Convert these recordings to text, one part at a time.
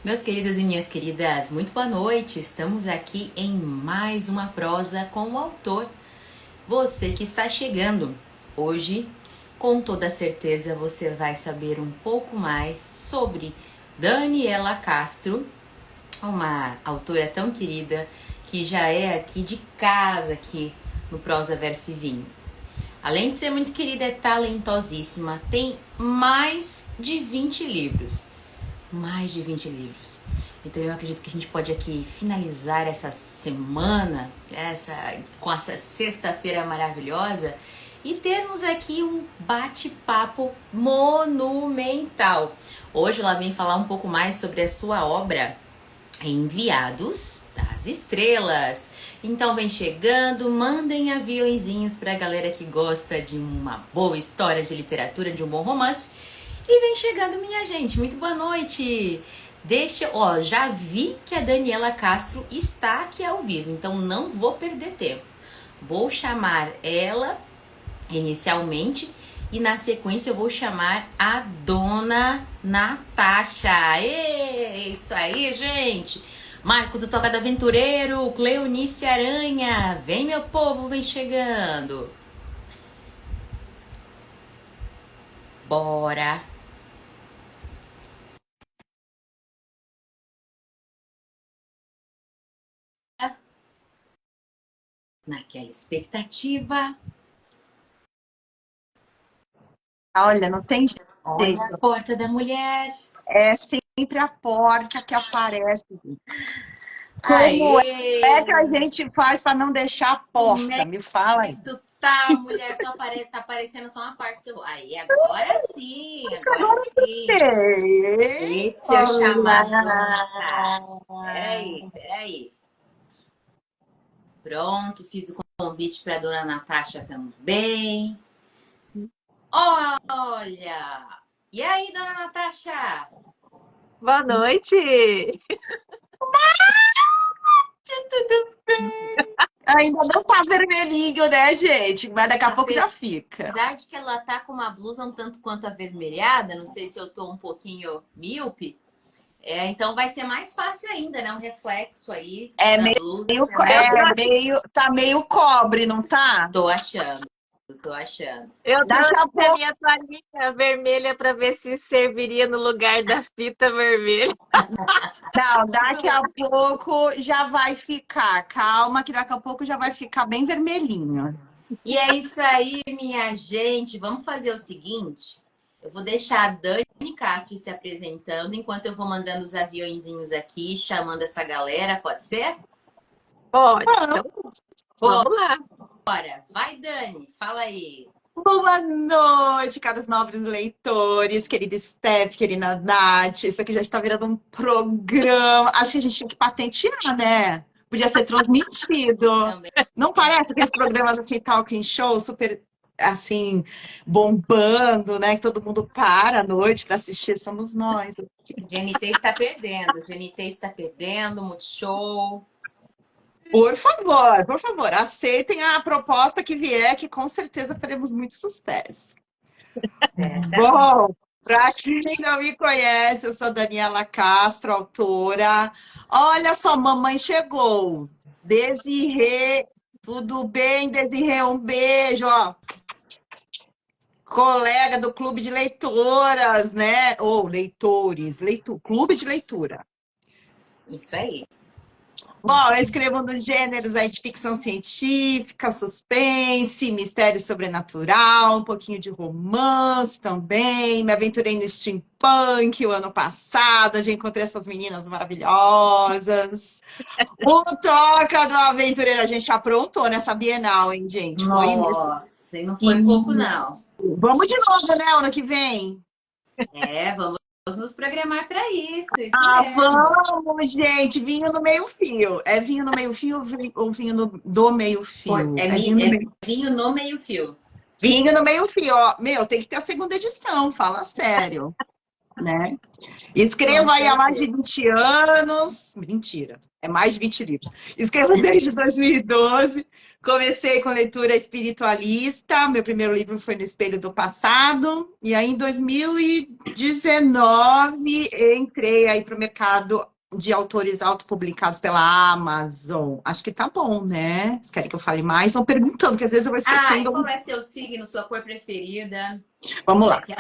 Meus queridos e minhas queridas, muito boa noite. Estamos aqui em mais uma prosa com o autor. Você que está chegando. Hoje, com toda certeza, você vai saber um pouco mais sobre Daniela Castro, uma autora tão querida que já é aqui de casa aqui no Prosa Verso e Vinho. Além de ser muito querida, é talentosíssima, tem mais de 20 livros. Mais de 20 livros. Então eu acredito que a gente pode aqui finalizar essa semana, com essa sexta-feira maravilhosa, e termos aqui um bate-papo monumental. Hoje ela vem falar um pouco mais sobre a sua obra Enviados das Estrelas. Então vem chegando, mandem aviõezinhos pra galera que gosta de uma boa história de literatura, de um bom romance. E vem chegando, minha gente, muito boa noite. Já vi que a Daniela Castro está aqui ao vivo, então não vou perder tempo. Vou chamar ela inicialmente e na sequência eu vou chamar a dona Natasha. Isso aí, gente. Marcos, o Tocado Aventureiro, Cleonice Aranha. Vem, meu povo, vem chegando. Bora. Naquela expectativa. Olha, não tem Olha jeito. a porta da mulher. É sempre a porta que aparece. Como é que Aê! a gente faz para não deixar a Como porta? é Me fala que aí. tu tá, mulher? Tá aparecendo só uma parte do seu... Aí, agora sim, Acho que agora agora eu sim. sei. Deixa eu chamar a dona Natasha. Olá! Peraí. Pronto, fiz o convite pra dona Natasha também. Olha! E aí, dona Natasha? Boa noite! Tudo bem? Ainda não tá vermelhinho, né, gente? Mas daqui a pouco já fica. Apesar de que ela tá com uma blusa um tanto quanto avermelhada, não sei se eu tô um pouquinho míope, então vai ser mais fácil ainda, né? Um reflexo aí É da meio, blusa sendo tá meio cobre, não tá? Tô achando, tô achando. Eu Daqui a trouxe a pouco. minha toalhinha vermelha para ver se serviria no lugar da fita vermelha. Não, daqui a pouco já vai ficar. Calma, que daqui a pouco já vai ficar bem vermelhinho. E é isso aí, minha gente. Vamos fazer o seguinte: eu vou deixar a Dani Castro se apresentando enquanto eu vou mandando os aviõezinhos aqui, chamando essa galera, pode ser? Pode, então vamos lá. Bora, vai, Dani, fala aí. Boa noite, caros nobres leitores, querida Steph, querida Nath. Isso aqui já está virando um programa. Acho que a gente tinha que patentear, né? Podia ser transmitido. Também Não parece aqueles programas assim, talking show, super assim, bombando, né? Que todo mundo para à noite para assistir. Somos nós. GNT está perdendo, GNT está perdendo, Multishow. Por favor, aceitem a proposta que vier, que com certeza faremos muito sucesso. Certamente. Bom, para quem não me conhece, eu sou Daniela Castro, autora. Olha só, mamãe chegou. Desirê, tudo bem, Desirê? Um beijo, ó. Colega do Clube de Leitoras, né? Ou leitores, Clube de Leitura. Isso aí. Bom, eu escrevo nos gêneros aí de ficção científica, suspense, mistério sobrenatural, um pouquinho de romance também. Me aventurei no steampunk o ano passado, onde encontrei essas meninas maravilhosas. O Toca do Aventureiro, a gente aprontou nessa Bienal, hein, gente? Foi nesse... Nossa, e não foi pouco, não. Vamos de novo, né, ano que vem? Vamos nos programar para isso Ah, mesmo. vamos, gente. Vinho no meio-fio. É vinho no meio-fio ou vinho do meio-fio? É vinho no É meio. vinho no meio-fio. Vinho no meio-fio, ó. Meu, tem que ter a segunda edição, fala sério. né? Com Escrevo aí há mais de certeza. 20 anos. Mentira, é mais de 20 livros. Escrevo desde 2012. Comecei com leitura espiritualista. Meu primeiro livro foi No Espelho do Passado. E aí, em 2019, eu entrei aí para o mercado de autores autopublicados pela Amazon. Acho que tá bom, né? Vocês querem que eu fale mais? Vão perguntando, que às vezes eu vou Ah, esquecendo. e qual é seu signo, sua cor preferida? Vamos lá. Daqui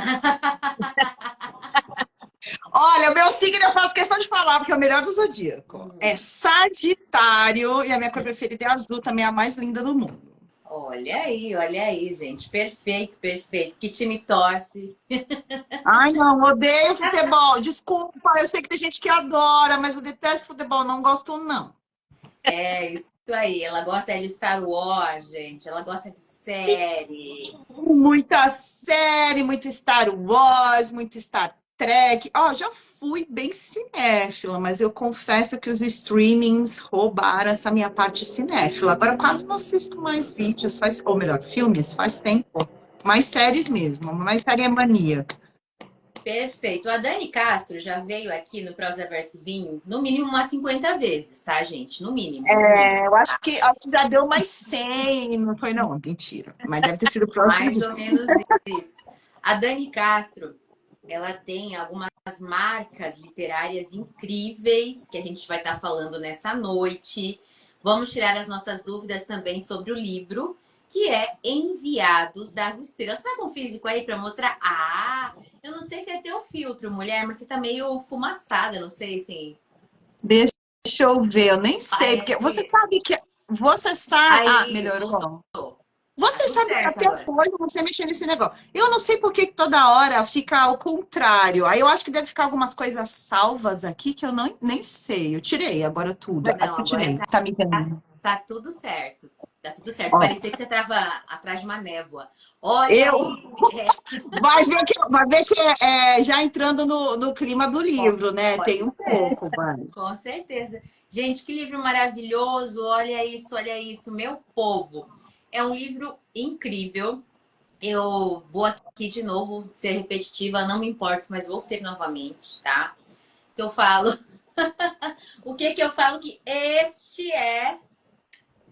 Olha, o meu signo eu faço questão de falar, porque é o melhor do zodíaco. É Sagitário e a minha cor preferida é azul, também é a mais linda do mundo. olha aí, gente. Perfeito, perfeito. Que time torce? Ai, não, odeio futebol. Desculpa, eu sei que tem gente que adora, mas eu detesto futebol, não gosto, não. É isso aí. Ela gosta de Star Wars, gente. Ela gosta de série. Muita série, muito Star Wars, muito Star Trek. Ó, já fui bem cinéfila, mas eu confesso que os streamings roubaram essa minha parte cinéfila. Agora eu quase não assisto mais vídeos, ou melhor, filmes, faz tempo. Mais séries mesmo, mais série é mania. Perfeito. A Dani Castro já veio aqui no Prosaverse Vinho, no mínimo umas 50 vezes, tá, gente? No mínimo, no mínimo. É, eu acho que já deu mais 100, não foi não, mentira. Mas deve ter sido próximo Mais disso. ou menos isso. A Dani Castro, ela tem algumas marcas literárias incríveis que a gente vai estar falando nessa noite. Vamos tirar as nossas dúvidas também sobre o livro, que é Enviados das Estrelas. Você tá com o físico aí para mostrar? Ah, eu não sei se é teu filtro, mulher, mas você tá meio fumaçada, não sei se. Deixa eu ver, eu nem sei, porque Parece você que. sabe que. Você sabe. Ah, Aí, voltou. melhorou. Tá Você tudo sabe que certo até agora. hoje você mexer nesse negócio. Eu não sei por que toda hora fica ao contrário. Aí eu acho que deve ficar algumas coisas salvas aqui que eu não, nem sei. Eu tirei agora tudo. Aqui Não, eu agora tirei. Tá me entendendo? tá tudo certo. Tá tudo certo. Ó, Parecia que você tava atrás de uma névoa. Olha eu. aí. Vai ver que já entrando no clima do livro, né? Tem Pode um ser, pouco, vai. com certeza. Gente, que livro maravilhoso. Olha isso, meu povo. É um livro incrível. Eu vou aqui de novo ser repetitiva, não me importo, mas vou ser novamente, tá? Eu falo. O que que eu falo que este é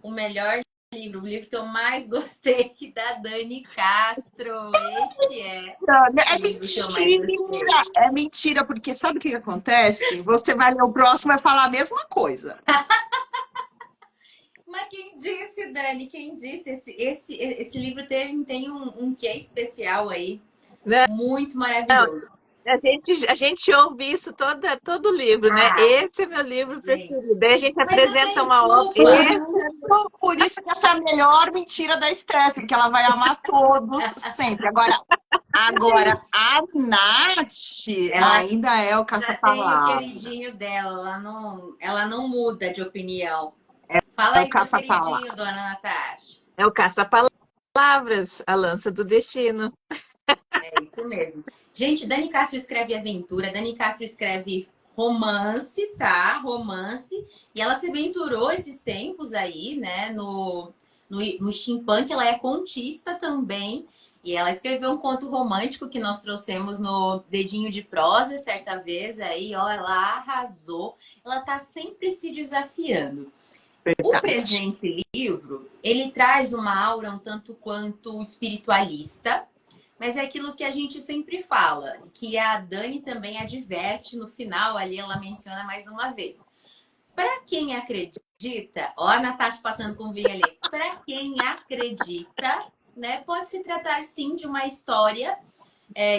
o melhor livro, o livro que eu mais gostei da Dani Castro. Este é o É livro que eu mais mentira! gostei. É mentira, porque sabe o que acontece? Você vai ler o próximo e vai falar a mesma coisa. Mas quem disse, Dani? Quem disse? Esse livro tem um quê especial aí, Não, muito maravilhoso. a gente ouve isso todo livro, né? Ah, Esse é meu livro gente. preferido. Aí a gente Mas eu apresenta tenho uma obra. culpa. Por isso que essa é a melhor mentira da Steph, porque ela vai amar todos sempre. Agora a Nath Ela ainda é o já tem o caça-palavra. queridinho dela, ela não muda de opinião. Fala É o aí, seu caça-palavra. queridinho, dona Natasha. É o Caça-Palavras, a lança do destino. É isso mesmo. Gente, Dani Castro escreve aventura, Dani Castro escreve romance, tá? Romance. E ela se aventurou esses tempos aí, né? No steampunk, ela é contista também. E ela escreveu um conto romântico que nós trouxemos no Dedinho de Prosa certa vez aí, ó, ela arrasou. Ela tá sempre se desafiando. O Verdade. presente livro, ele traz uma aura um tanto quanto espiritualista, mas é aquilo que a gente sempre fala, que a Dani também adverte no final, ali ela menciona mais uma vez. Para quem acredita, ó a Natasha passando com o vinho ali, para quem acredita, né, pode se tratar sim de uma história,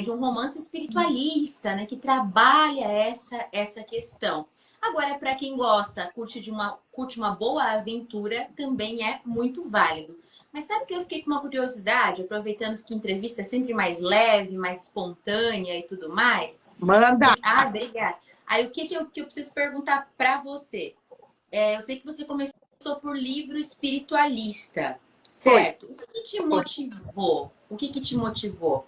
de um romance espiritualista, né, que trabalha essa questão. Agora, para quem gosta, curte uma boa aventura, também é muito válido. Mas sabe que eu fiquei com uma curiosidade, aproveitando que entrevista é sempre mais leve, mais espontânea e tudo mais? Manda. Ah, obrigada. Aí o que eu preciso perguntar para você? Eu sei que você começou por livro espiritualista, Foi. certo? O que te motivou? O que te motivou?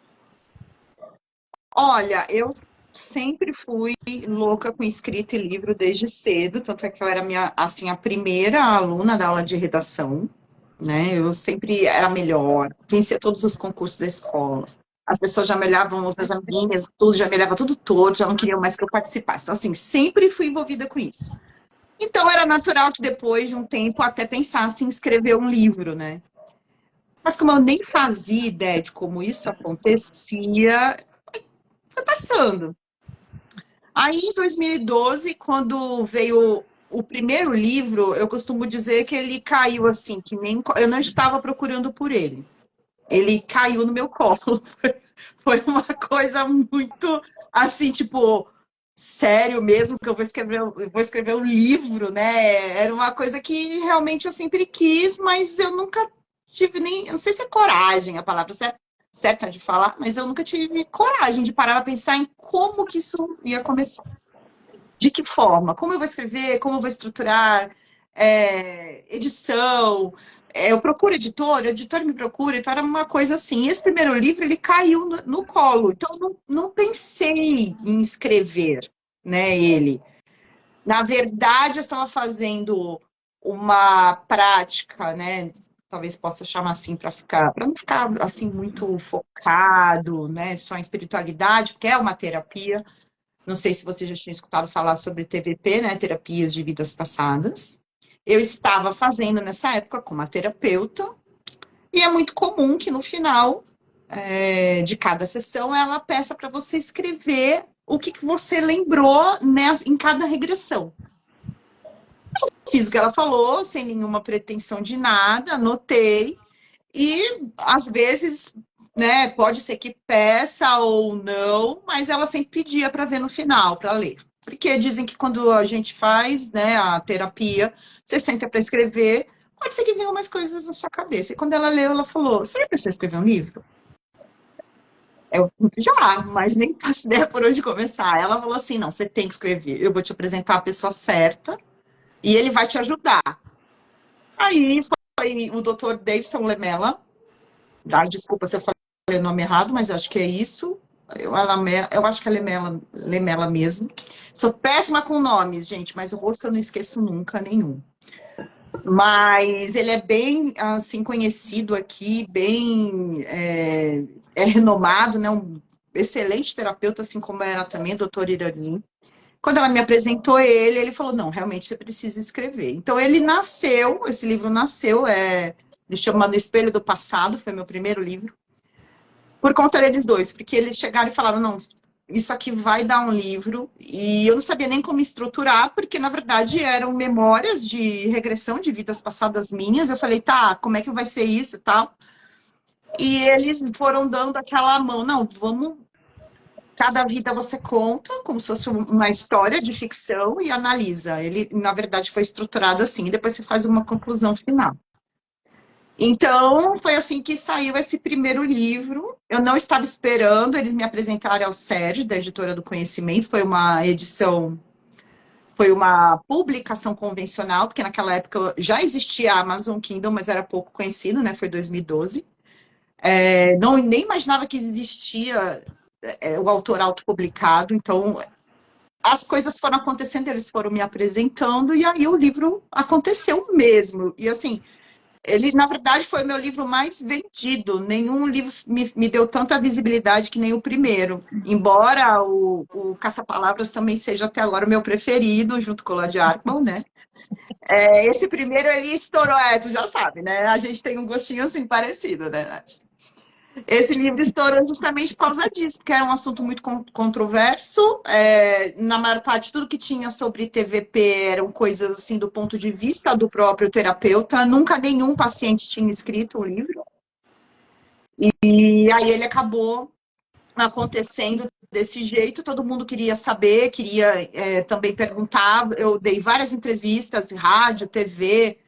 Olha, eu sempre fui louca com escrita e livro desde cedo, tanto é que eu era assim, a primeira aluna da aula de redação, né? Eu sempre era melhor, vencia todos os concursos da escola. As pessoas já me olhavam, os meus amiguinhos, tudo, já me olhava tudo torto, já não queriam mais que eu participasse. Então, assim, sempre fui envolvida com isso. Então, era natural que depois de um tempo até pensasse em escrever um livro, né? Mas como eu nem fazia ideia de como isso acontecia, foi passando. Aí, em 2012, quando veio o primeiro livro, eu costumo dizer que ele caiu assim, que nem eu não estava procurando por ele. Ele caiu no meu colo. Foi uma coisa muito assim, tipo, sério mesmo, que eu vou escrever um livro, né? Era uma coisa que realmente eu sempre quis, mas eu nunca tive nem, eu não sei se é coragem a palavra certa de falar, mas eu nunca tive coragem de parar para pensar em como que isso ia começar. De que forma? Como eu vou escrever? Como eu vou estruturar? Edição? Eu procuro editor, o editor me procura, então era uma coisa assim. Esse primeiro livro, ele caiu no colo, então eu não pensei em escrever, né, ele. Na verdade, eu estava fazendo uma prática, né, talvez possa chamar assim para não ficar assim muito focado, né, só em espiritualidade, porque é uma terapia. Não sei se você já tinha escutado falar sobre TVP, né? Terapias de vidas passadas. Eu estava fazendo nessa época com uma terapeuta, e é muito comum que no final de cada sessão ela peça para você escrever o que você lembrou, né, em cada regressão. Fiz o que ela falou, sem nenhuma pretensão de nada, anotei, e às vezes, né, pode ser que peça ou não, mas ela sempre pedia para ver no final, para ler. Porque dizem que quando a gente faz, né, a terapia, você senta para escrever, pode ser que venham mais coisas na sua cabeça. E quando ela leu, ela falou: Você já pensou em escrever um livro? Eu já, mas nem faço ideia por onde começar. Ela falou assim: Não, você tem que escrever. Eu vou te apresentar a pessoa certa e ele vai te ajudar. Aí foi o Dr. Davidson Lemela. Desculpa se eu falei o nome errado, mas acho que é isso. Eu acho que é Lemela mesmo. Sou péssima com nomes, gente, mas o rosto eu não esqueço nunca nenhum. Mas ele é bem, assim, conhecido aqui, bem renomado, né? Um excelente terapeuta, assim como era também o doutor Iranim. Quando ela me apresentou ele falou, não, realmente você precisa escrever. Então, esse livro nasceu, ele chama No Espelho do Passado, foi meu primeiro livro, por conta deles dois, porque eles chegaram e falaram, não, isso aqui vai dar um livro, e eu não sabia nem como estruturar, porque, na verdade, eram memórias de regressão de vidas passadas minhas. Eu falei, tá, como é que vai ser isso e tal? E eles foram dando aquela mão, não, vamos... Cada vida você conta, como se fosse uma história de ficção, e analisa. Ele, na verdade, foi estruturado assim, e depois você faz uma conclusão final. Então, foi assim que saiu esse primeiro livro. Eu não estava esperando, eles me apresentaram ao Sérgio, da Editora do Conhecimento. Foi uma edição, foi uma publicação convencional, porque naquela época já existia a Amazon Kindle, mas era pouco conhecido, né? Foi 2012. Não, nem imaginava que existia o autor autopublicado, então as coisas foram acontecendo, eles foram me apresentando, e aí o livro aconteceu mesmo. E assim, ele, na verdade, foi o meu livro mais vendido. Nenhum livro me deu tanta visibilidade que nem o primeiro. Embora o Caça-Palavras também seja até agora o meu preferido, junto com o Lord Arkman, né? Esse primeiro, ele estourou, tu já sabe, né? A gente tem um gostinho assim parecido, né, Nath? Esse livro estourou justamente por causa disso, porque era um assunto muito controverso. Na maior parte, tudo que tinha sobre TVP eram coisas assim do ponto de vista do próprio terapeuta. Nunca nenhum paciente tinha escrito o livro. E aí ele acabou acontecendo desse jeito. Todo mundo queria saber, queria também perguntar. Eu dei várias entrevistas, rádio, TV.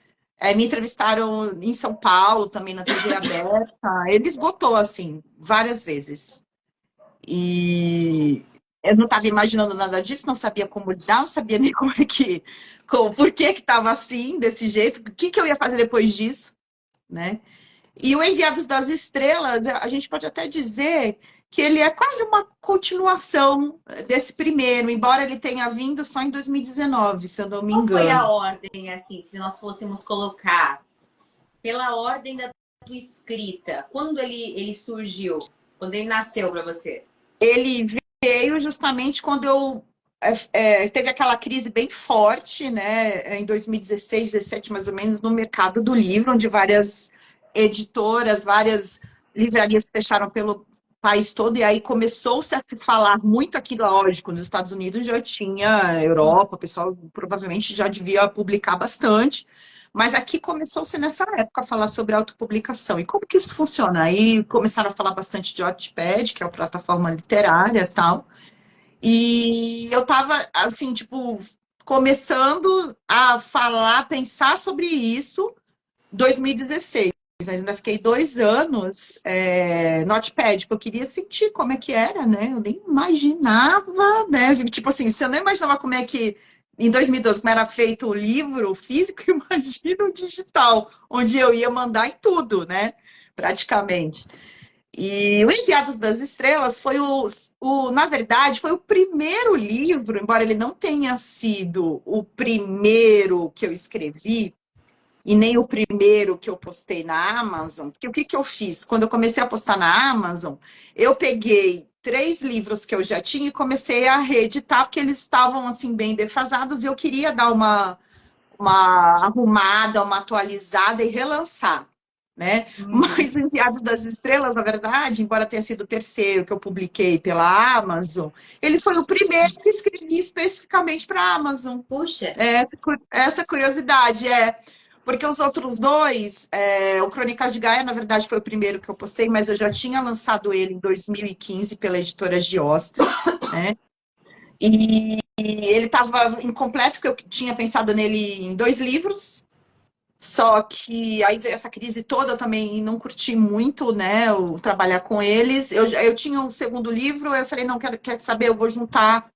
Me entrevistaram em São Paulo, também na TV aberta. Ele esgotou, assim, várias vezes. E eu não estava imaginando nada disso, não sabia como lidar, não sabia nem por que estava assim, desse jeito, o que eu ia fazer depois disso, né? E o Enviados das Estrelas, a gente pode até dizer que ele é quase uma continuação desse primeiro, embora ele tenha vindo só em 2019, se eu não me engano. Qual foi a ordem, assim, se nós fôssemos colocar pela ordem da tua escrita? Quando ele surgiu? Quando ele nasceu para você? Ele veio justamente quando eu teve aquela crise bem forte, né, em 2016, 17 mais ou menos, no mercado do livro, onde várias editoras, várias livrarias fecharam pelo país todo, e aí começou-se a se falar muito aqui, lógico, nos Estados Unidos já tinha, Europa, o pessoal provavelmente já devia publicar bastante, mas aqui começou-se nessa época a falar sobre autopublicação. E como que isso funciona? Aí começaram a falar bastante de Wattpad, que é a plataforma literária e tal. E eu tava, assim, tipo, começando a falar, pensar sobre isso em 2016. Mas ainda fiquei 2 anos no Wattpad, porque eu queria sentir como é que era, né? Eu nem imaginava, né? Tipo assim, se eu nem imaginava como é que, em 2012, como era feito o livro físico, imagina o digital, onde eu ia mandar em tudo, né? Praticamente. E o Enviados das Estrelas foi na verdade, foi o primeiro livro, embora ele não tenha sido o primeiro que eu escrevi, e nem o primeiro que eu postei na Amazon, porque o que que eu fiz? Quando eu comecei a postar na Amazon, eu peguei 3 livros que eu já tinha e comecei a reeditar, porque eles estavam, assim, bem defasados, e eu queria dar uma arrumada, uma atualizada e relançar, né? Mas Enviados das Estrelas, na verdade, embora tenha sido o terceiro que eu publiquei pela Amazon, ele foi o primeiro que escrevi especificamente para a Amazon. Puxa, Essa curiosidade porque os outros dois, o Crônicas de Gaia, na verdade, foi o primeiro que eu postei, mas eu já tinha lançado ele em 2015 pela editora Giostre, né? E ele estava incompleto, porque eu tinha pensado nele em 2 livros, só que aí veio essa crise toda, eu também não curti muito, né, o trabalhar com eles. Eu tinha um segundo livro, eu falei, não, quer saber, eu vou juntar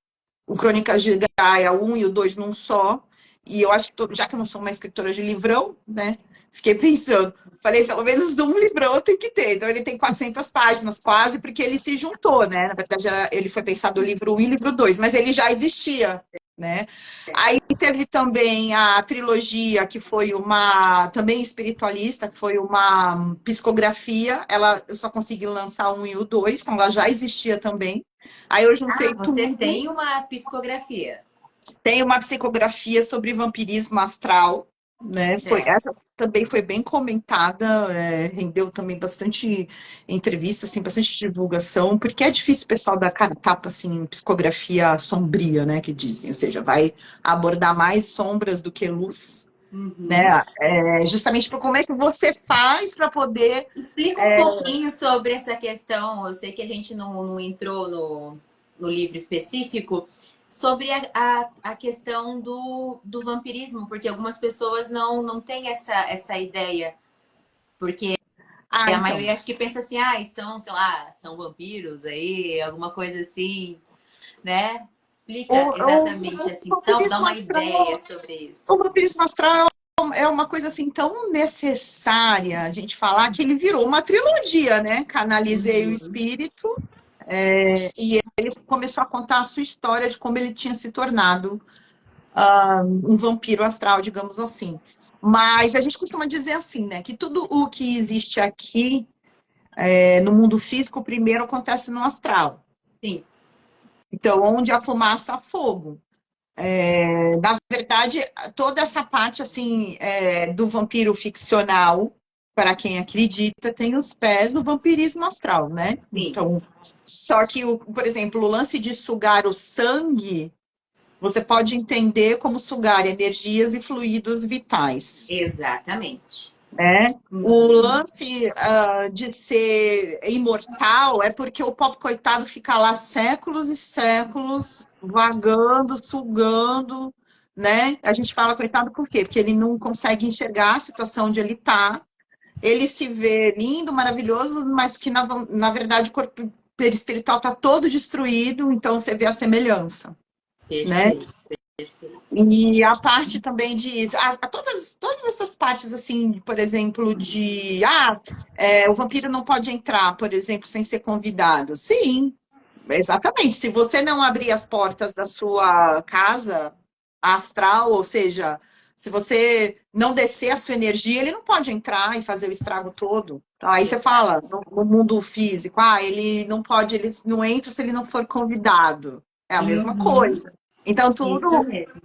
o Crônicas de Gaia, o 1 e o 2 num só. E eu acho que, já que eu não sou uma escritora de livrão, né, fiquei pensando, falei, pelo menos um livrão eu tenho que ter. Então ele tem 400 páginas quase, porque ele se juntou, né, na verdade ele foi pensado o livro 1 e o livro 2, mas ele já existia, né. Aí teve também a trilogia, que foi uma, também espiritualista, que foi uma psicografia, eu só consegui lançar o 1 e o 2, então ela já existia também. Aí eu juntei você tudo. tem uma psicografia. Tem uma psicografia sobre vampirismo astral, né? Certo. Essa também foi bem comentada, rendeu também bastante entrevista, assim, bastante divulgação, porque é difícil o pessoal dar cara a tapa assim, em psicografia sombria, né? Que dizem, ou seja, vai abordar mais sombras do que luz, Uhum. né? Justamente por como é que você faz para poder. Explica um pouquinho sobre essa questão. Eu sei que a gente não entrou no livro específico, sobre a questão do vampirismo, porque algumas pessoas não têm essa ideia. Porque a Então. maioria acho que pensa assim, são, sei lá, são vampiros aí, alguma coisa assim, né? Explica exatamente assim, O então, dá vampirismo uma ideia astral sobre isso. O vampirismo astral é uma coisa assim tão necessária a gente falar que ele virou uma trilogia, né? Canalizei o Uhum. espírito, e ele começou a contar a sua história de como ele tinha se tornado um vampiro astral, digamos assim. Mas a gente costuma dizer assim, né? Que tudo o que existe aqui no mundo físico primeiro acontece no astral. Sim, Então, onde a fumaça, há fogo. Na verdade, toda essa parte assim do vampiro ficcional, para quem acredita, tem os pés no vampirismo astral, né? sim, Então, só que, por exemplo, o lance de sugar o sangue, você pode entender como sugar energias e fluidos vitais, exatamente. né? O Uhum. lance de ser imortal é porque o pobre coitado fica lá séculos e séculos vagando, sugando, né? A gente fala coitado por quê? Porque ele não consegue enxergar a situação onde ele está. Ele se vê lindo, maravilhoso, mas que na verdade o corpo perispiritual está todo destruído, então você vê a semelhança, né? Perfeito, perfeito. E a parte também de. Todas essas partes, assim, por exemplo, de. O vampiro não pode entrar, por exemplo, sem ser convidado. Sim, exatamente. Se você não abrir as portas da sua casa astral, ou seja, Se você não descer a sua energia, ele não pode entrar e fazer o estrago todo. Tá? Aí você fala, no mundo físico, ele não pode, ele não entra se ele não for convidado. É a mesma Uhum, coisa. Então, isso mesmo.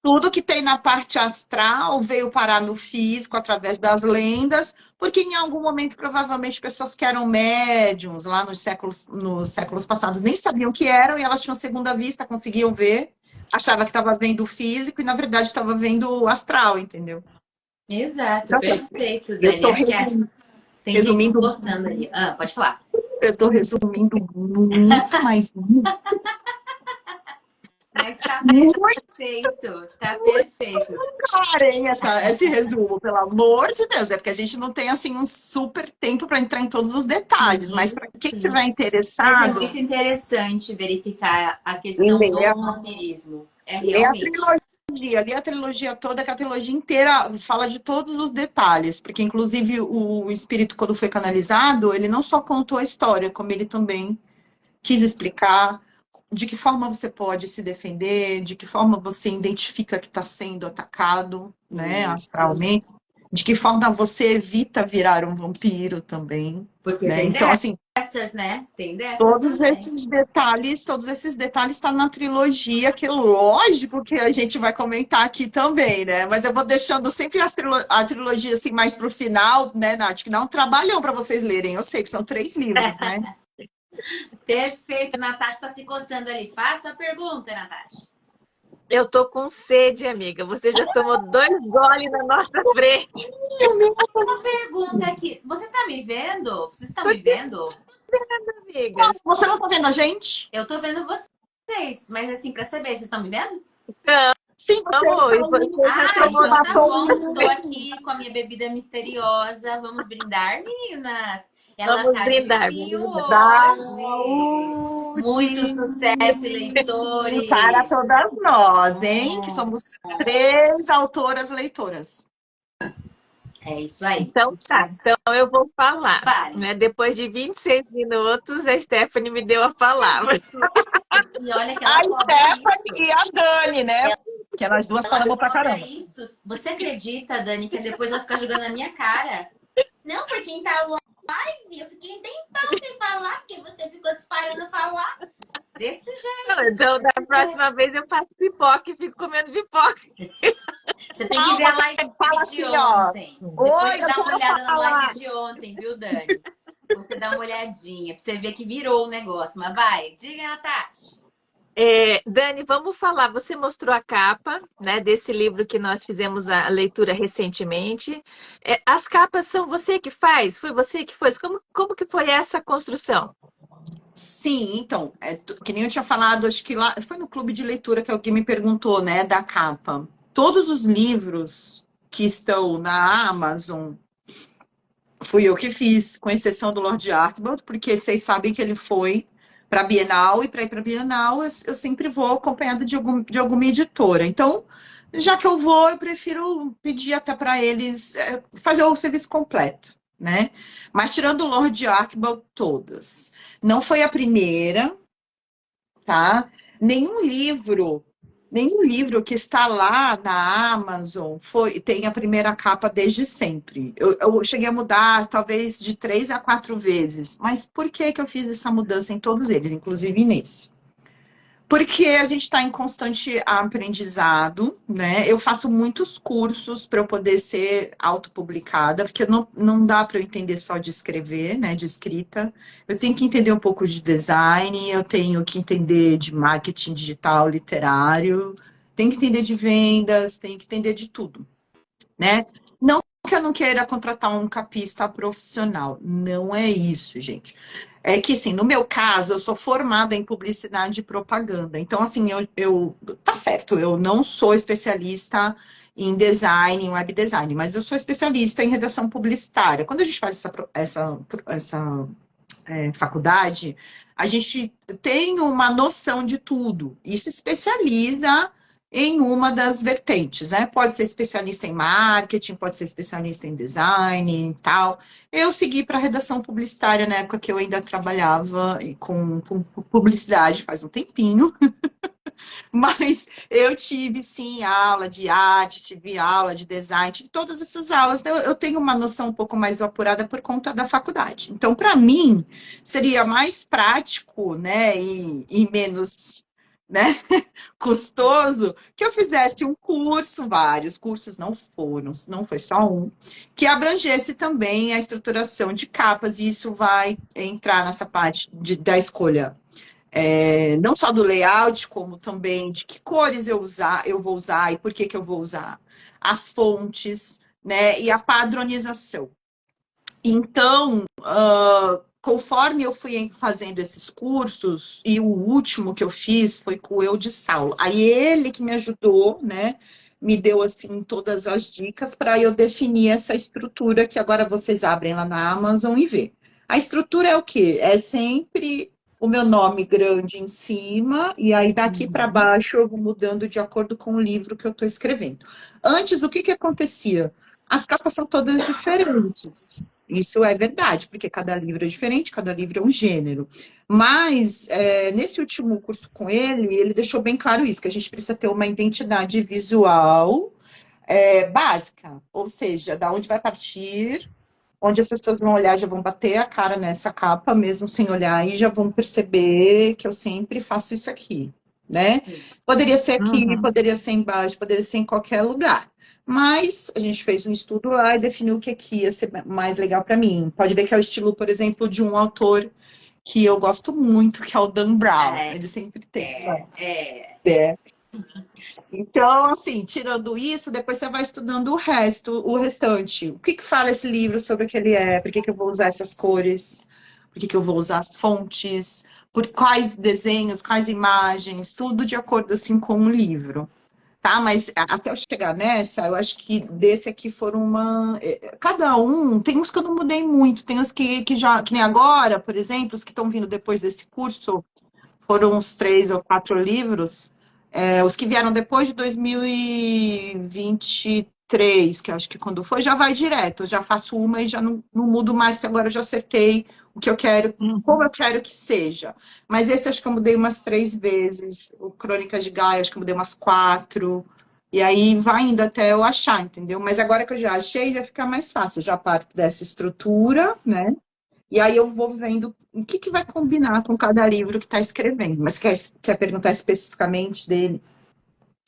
tudo que tem na parte astral veio parar no físico através das lendas, porque em algum momento, provavelmente, pessoas que eram médiums lá nos séculos passados nem sabiam o que eram e elas tinham segunda vista, conseguiam ver, achava que estava vendo o físico e, na verdade, estava vendo o astral, entendeu? Exato, Então, assim, perfeito, eu Dani. estou Acho que tem gente se resumindo, esboçando ali. Ah, pode falar. eu tô resumindo muito, mas Mas tá muito perfeito, tá perfeito. claro, hein, esse resumo, pelo amor de Deus. É porque a gente não tem assim um super tempo para entrar em todos os detalhes, mas Sim, para quem sim. estiver Mas é interessado, muito interessante verificar a questão do leia, vampirismo. É leia a realmente. trilogia, leia a trilogia toda, que a trilogia inteira fala de todos os detalhes, porque inclusive o espírito, quando foi canalizado, ele não só contou a história, como ele também quis explicar de que forma você pode se defender, de que forma você identifica que está sendo atacado, né, Isso. astralmente, de que forma você evita virar um vampiro também, Porque né? tem Então, assim, dessas, né? Tem dessas também. todos esses detalhes estão na trilogia, que lógico que a gente vai comentar aqui também, né? Mas eu vou deixando sempre a trilogia assim mais para o final, né, Nath? Que dá um trabalhão para vocês lerem. Eu sei que são 3 livros, né? Perfeito, Natasha tá se coçando ali. Faça a pergunta, Natasha. Eu tô com sede, amiga. Você já tomou 2 goles na nossa frente, Uma pergunta aqui. Você tá me vendo? Vocês estão me vendo? amigas. Você não está vendo a gente? Eu tô vendo vocês, mas assim, pra saber, vocês estão me vendo? Sim, você Vamos, está e você já Ah, tomou então na tá bom. Estou torre. aqui com a minha bebida misteriosa. Vamos brindar, meninas. Ela Vamos tá de brindar, vinho vamos brindar. hoje. Muito Saúde sucesso, para leitores. todas nós, hein? Que somos 3 autoras leitoras. É isso aí. Então tá, então eu vou falar, Vale. né? Depois de 26 minutos, a Stephanie me deu a palavra. Isso. E olha que A ela cobra Stephanie isso. e a Dani, né? Que nós duas Ela falamos pra cobra caramba. isso. Você acredita, Dani, que depois ela fica jogando na minha cara? Não, porque em tal live eu fiquei um tempão sem falar, porque você ficou disparando falar. Desse jeito. Então, da próxima vez eu faço pipoca e fico comendo pipoca. Você tem que Não, ver a você live fala de assim, ó. ontem. Depois Oi, você eu dá uma quero olhada na live falar. de ontem, viu, Dani? Você dá uma olhadinha pra você ver que virou o negócio. Mas vai, diga, Natasha. Dani, vamos falar. Você mostrou a capa, né, desse livro que nós fizemos a leitura recentemente. As capas são você que faz? Foi você que fez? Como que foi essa construção? Sim, então, que nem eu tinha falado, acho que lá foi no clube de leitura que alguém me perguntou, né, da capa. Todos os livros que estão na Amazon fui eu que fiz, com exceção do Lord Arkbold, porque vocês sabem que ele foi para a Bienal, e para ir para a Bienal eu sempre vou acompanhada de alguma editora. Então, já que eu vou, eu prefiro pedir até para eles fazer o serviço completo, né? Mas tirando o Lord Arkbold, todas. Não foi a primeira, tá? Nenhum livro, nenhum livro que está lá na Amazon tem a primeira capa desde sempre. Eu cheguei a mudar talvez de 3 a 4 vezes, mas por que que eu fiz essa mudança em todos eles, inclusive nesse? Porque a gente está em constante aprendizado, né? Eu faço muitos cursos para eu poder ser autopublicada, porque não dá para eu entender só de escrever, né? De escrita. Eu tenho que entender um pouco de design, eu tenho que entender de marketing digital, literário, tenho que entender de vendas, tenho que entender de tudo, né? Não que eu não queira contratar um capista profissional, não é isso, gente. É que, assim, no meu caso, eu sou formada em publicidade e propaganda. Então, assim, tá certo, eu não sou especialista em design, em web design, mas eu sou especialista em redação publicitária. Quando a gente faz essa faculdade, a gente tem uma noção de tudo e se especializa em uma das vertentes, né? Pode ser especialista em marketing, pode ser especialista em design e tal. Eu segui para redação publicitária na época que eu ainda trabalhava com publicidade faz um tempinho. Mas eu tive, sim, aula de arte, tive aula de design, tive todas essas aulas. Então, eu tenho uma noção um pouco mais apurada por conta da faculdade. Então, para mim, seria mais prático, né, e menos, né, custoso, que eu fizesse um curso, vários cursos, não foi só um, que abrangesse também a estruturação de capas, e isso vai entrar nessa parte da escolha não só do layout, como também de que cores eu vou usar e por que eu vou usar, as fontes, né, e a padronização. Então, conforme eu fui fazendo esses cursos, e o último que eu fiz foi com o Eu de Saulo, aí ele que me ajudou, né, me deu, assim, todas as dicas para eu definir essa estrutura que agora vocês abrem lá na Amazon e vê. A estrutura é o quê? É sempre o meu nome grande em cima, e aí daqui para baixo eu vou mudando de acordo com o livro que eu estou escrevendo. Antes, o que acontecia? As capas são todas diferentes. Isso é verdade, porque cada livro é diferente, cada livro é um gênero. Mas, nesse último curso com ele deixou bem claro isso, que a gente precisa ter uma identidade visual básica, ou seja, da onde vai partir, onde as pessoas vão olhar, já vão bater a cara nessa capa, mesmo sem olhar, e já vão perceber que eu sempre faço isso aqui, né? Poderia ser aqui, poderia ser embaixo, poderia ser em qualquer lugar. Mas a gente fez um estudo lá e definiu o que aqui ia ser mais legal para mim. Pode ver que é o estilo, por exemplo, de um autor que eu gosto muito, que é o Dan Brown. Ele sempre tem. Então, assim, tirando isso, depois você vai estudando o restante. O que fala esse livro sobre o que ele é? Por que eu vou usar essas cores? Por que eu vou usar as fontes? Por quais desenhos, quais imagens? Tudo de acordo, assim, com o livro. Tá? Mas até eu chegar nessa, eu acho que desse aqui foram cada um, tem uns que eu não mudei muito, tem uns que já, que nem agora, por exemplo, os que estão vindo depois desse curso, foram uns 3 ou 4 livros. Os que vieram depois de 2023, que eu acho que quando foi, já vai direto. Eu já faço uma e já não mudo mais, porque agora eu já acertei o que eu quero, como eu quero que seja. Mas esse acho que eu mudei umas 3 vezes. O Crônicas de Gaia, acho que eu mudei umas 4. E aí vai indo até eu achar, entendeu? Mas agora que eu já achei, já fica mais fácil. Eu já parto dessa estrutura, né? E aí eu vou vendo o que vai combinar com cada livro que está escrevendo. Mas quer perguntar especificamente dele?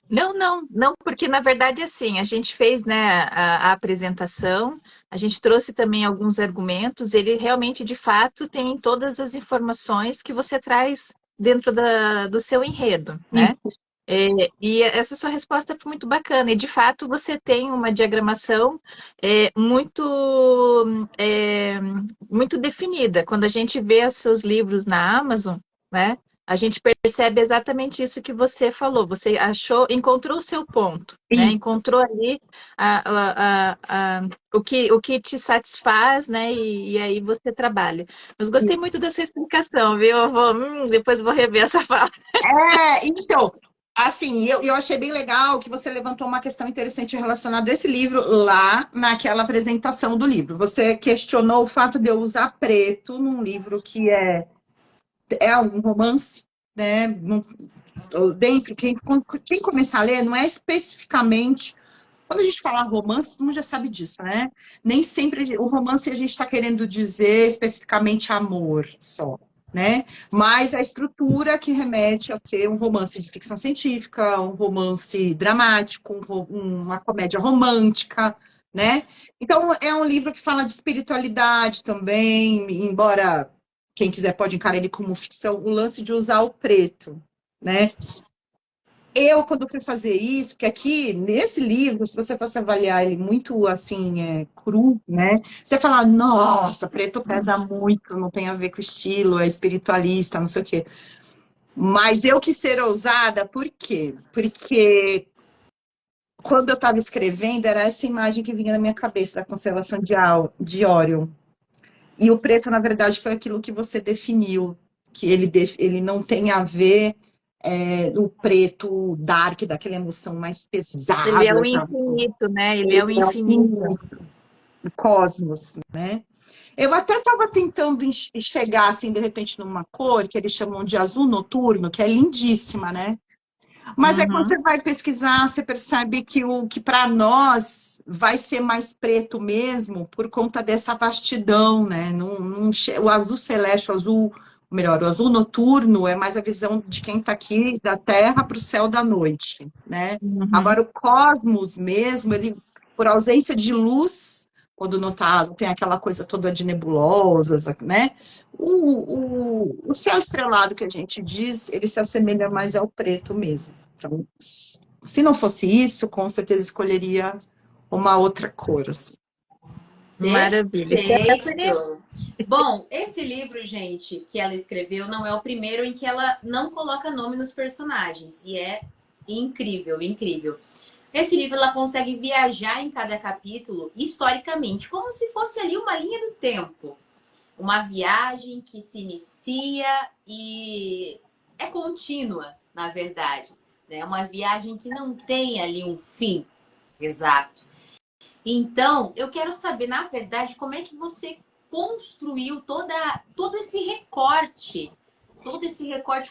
Não, porque na verdade assim, a gente fez, né, a apresentação, a gente trouxe também alguns argumentos, ele realmente, de fato, tem todas as informações que você traz dentro do seu enredo, né? Isso. E essa sua resposta foi muito bacana. E, de fato, você tem uma diagramação muito definida. Quando a gente vê os seus livros na Amazon, né, a gente percebe exatamente isso que você falou. Você encontrou o seu ponto, né? Encontrou ali o que te satisfaz, né? E aí você trabalha. Mas gostei muito da sua explicação, viu? Depois eu vou rever essa fala. Então, assim, eu achei bem legal que você levantou uma questão interessante relacionada a esse livro lá naquela apresentação do livro. Você questionou o fato de eu usar preto num livro que é um romance, né? Dentro, quem começar a ler, não é especificamente. Quando a gente fala romance, todo mundo já sabe disso, né? Nem sempre o romance a gente está querendo dizer especificamente amor só, né? Mas a estrutura que remete a ser um romance de ficção científica, um romance dramático, uma comédia romântica, né? Então, é um livro que fala de espiritualidade também, embora quem quiser pode encarar ele como ficção, o lance de usar o preto, né? Quando fui fazer isso, que aqui, nesse livro, se você fosse avaliar ele muito, assim, cru, né? Você fala, nossa, preto pesa muito, não tem a ver com o estilo, é espiritualista, não sei o quê. Mas eu quis ser ousada, por quê? Porque quando eu estava escrevendo, era essa imagem que vinha na minha cabeça, da constelação de Órion. E o preto, na verdade, foi aquilo que você definiu, que ele não tem a ver o preto dark, daquela emoção mais pesada. Ele é o infinito, né? Ele é o infinito. O cosmos, né? Eu até estava tentando chegar, assim, de repente, numa cor que eles chamam de azul noturno, que é lindíssima, né? Mas é quando Uhum. você vai pesquisar, você percebe que o que para nós vai ser mais preto mesmo por conta dessa vastidão, né? O azul celeste, o azul, melhor, o azul noturno é mais a visão de quem está aqui da Terra para o céu da noite, né? Uhum. Agora o cosmos mesmo, ele por ausência de luz, quando não tem aquela coisa toda de nebulosas, né? O céu estrelado que a gente diz, ele se assemelha mais ao preto mesmo. Então, se não fosse isso, com certeza escolheria uma outra cor, assim. Maravilha. Stephanie? Perfeito! Bom, esse livro, gente, que ela escreveu, não é o primeiro em que ela não coloca nome nos personagens. E é incrível, incrível. Esse livro ela consegue viajar em cada capítulo historicamente, como se fosse ali uma linha do tempo. Uma viagem que se inicia e é contínua, na verdade. É uma viagem que não tem ali um fim exato. Então, eu quero saber, na verdade, como é que você construiu todo esse recorte,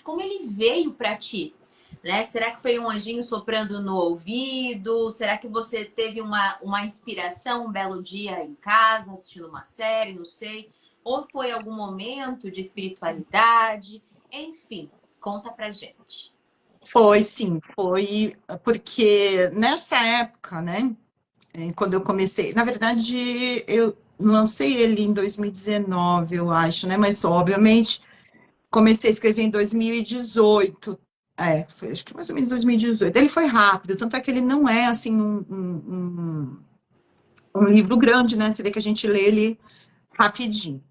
como ele veio para ti, né? Será que foi um anjinho soprando no ouvido? Será que você teve uma inspiração um belo dia em casa, assistindo uma série, não sei? Ou foi algum momento de espiritualidade? Enfim, conta pra gente. Foi, sim, foi porque nessa época, né, quando eu comecei, na verdade, eu lancei ele em 2019, eu acho, né, mas obviamente comecei a escrever em 2018. Foi, acho que mais ou menos 2018. Ele foi rápido, tanto é que ele não é assim um livro grande, né? Você vê que a gente lê ele rapidinho.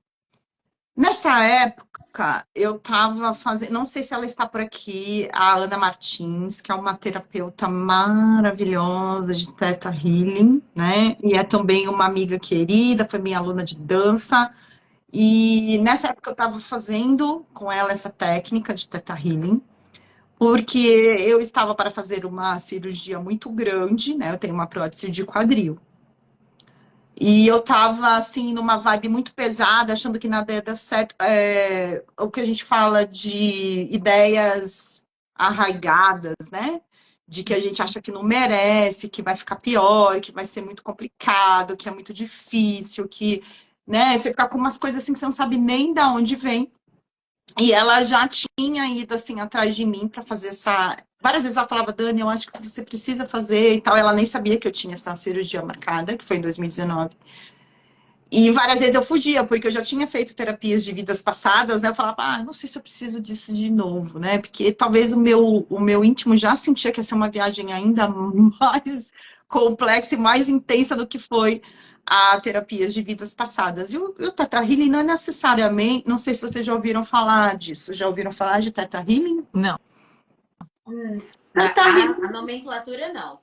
Nessa época, eu estava fazendo, não sei se ela está por aqui, a Ana Martins, que é uma terapeuta maravilhosa de Theta Healing, né? E é também uma amiga querida, foi minha aluna de dança. E nessa época eu estava fazendo com ela essa técnica de Theta Healing, porque eu estava para fazer uma cirurgia muito grande, né? Eu tenho uma prótese de quadril. E eu estava assim, numa vibe muito pesada, achando que nada ia dar certo. O que a gente fala de ideias arraigadas, né? De que a gente acha que não merece, que vai ficar pior, que vai ser muito complicado, que é muito difícil, que, né? Você fica com umas coisas assim que você não sabe nem de onde vem. E ela já tinha ido assim atrás de mim para fazer essa. Várias vezes ela falava, Dani, eu acho que você precisa fazer e tal. Ela nem sabia que eu tinha essa cirurgia marcada, que foi em 2019. E várias vezes eu fugia, porque eu já tinha feito terapias de vidas passadas, né? Eu falava, não sei se eu preciso disso de novo, né? Porque talvez o meu íntimo já sentia que ia ser uma viagem ainda mais complexa e mais intensa do que foi a terapias de vidas passadas. E o Theta Healing não é necessariamente, não sei se vocês já ouviram falar disso. Já ouviram falar de Theta Healing? Não. Theta A Healing nomenclatura não.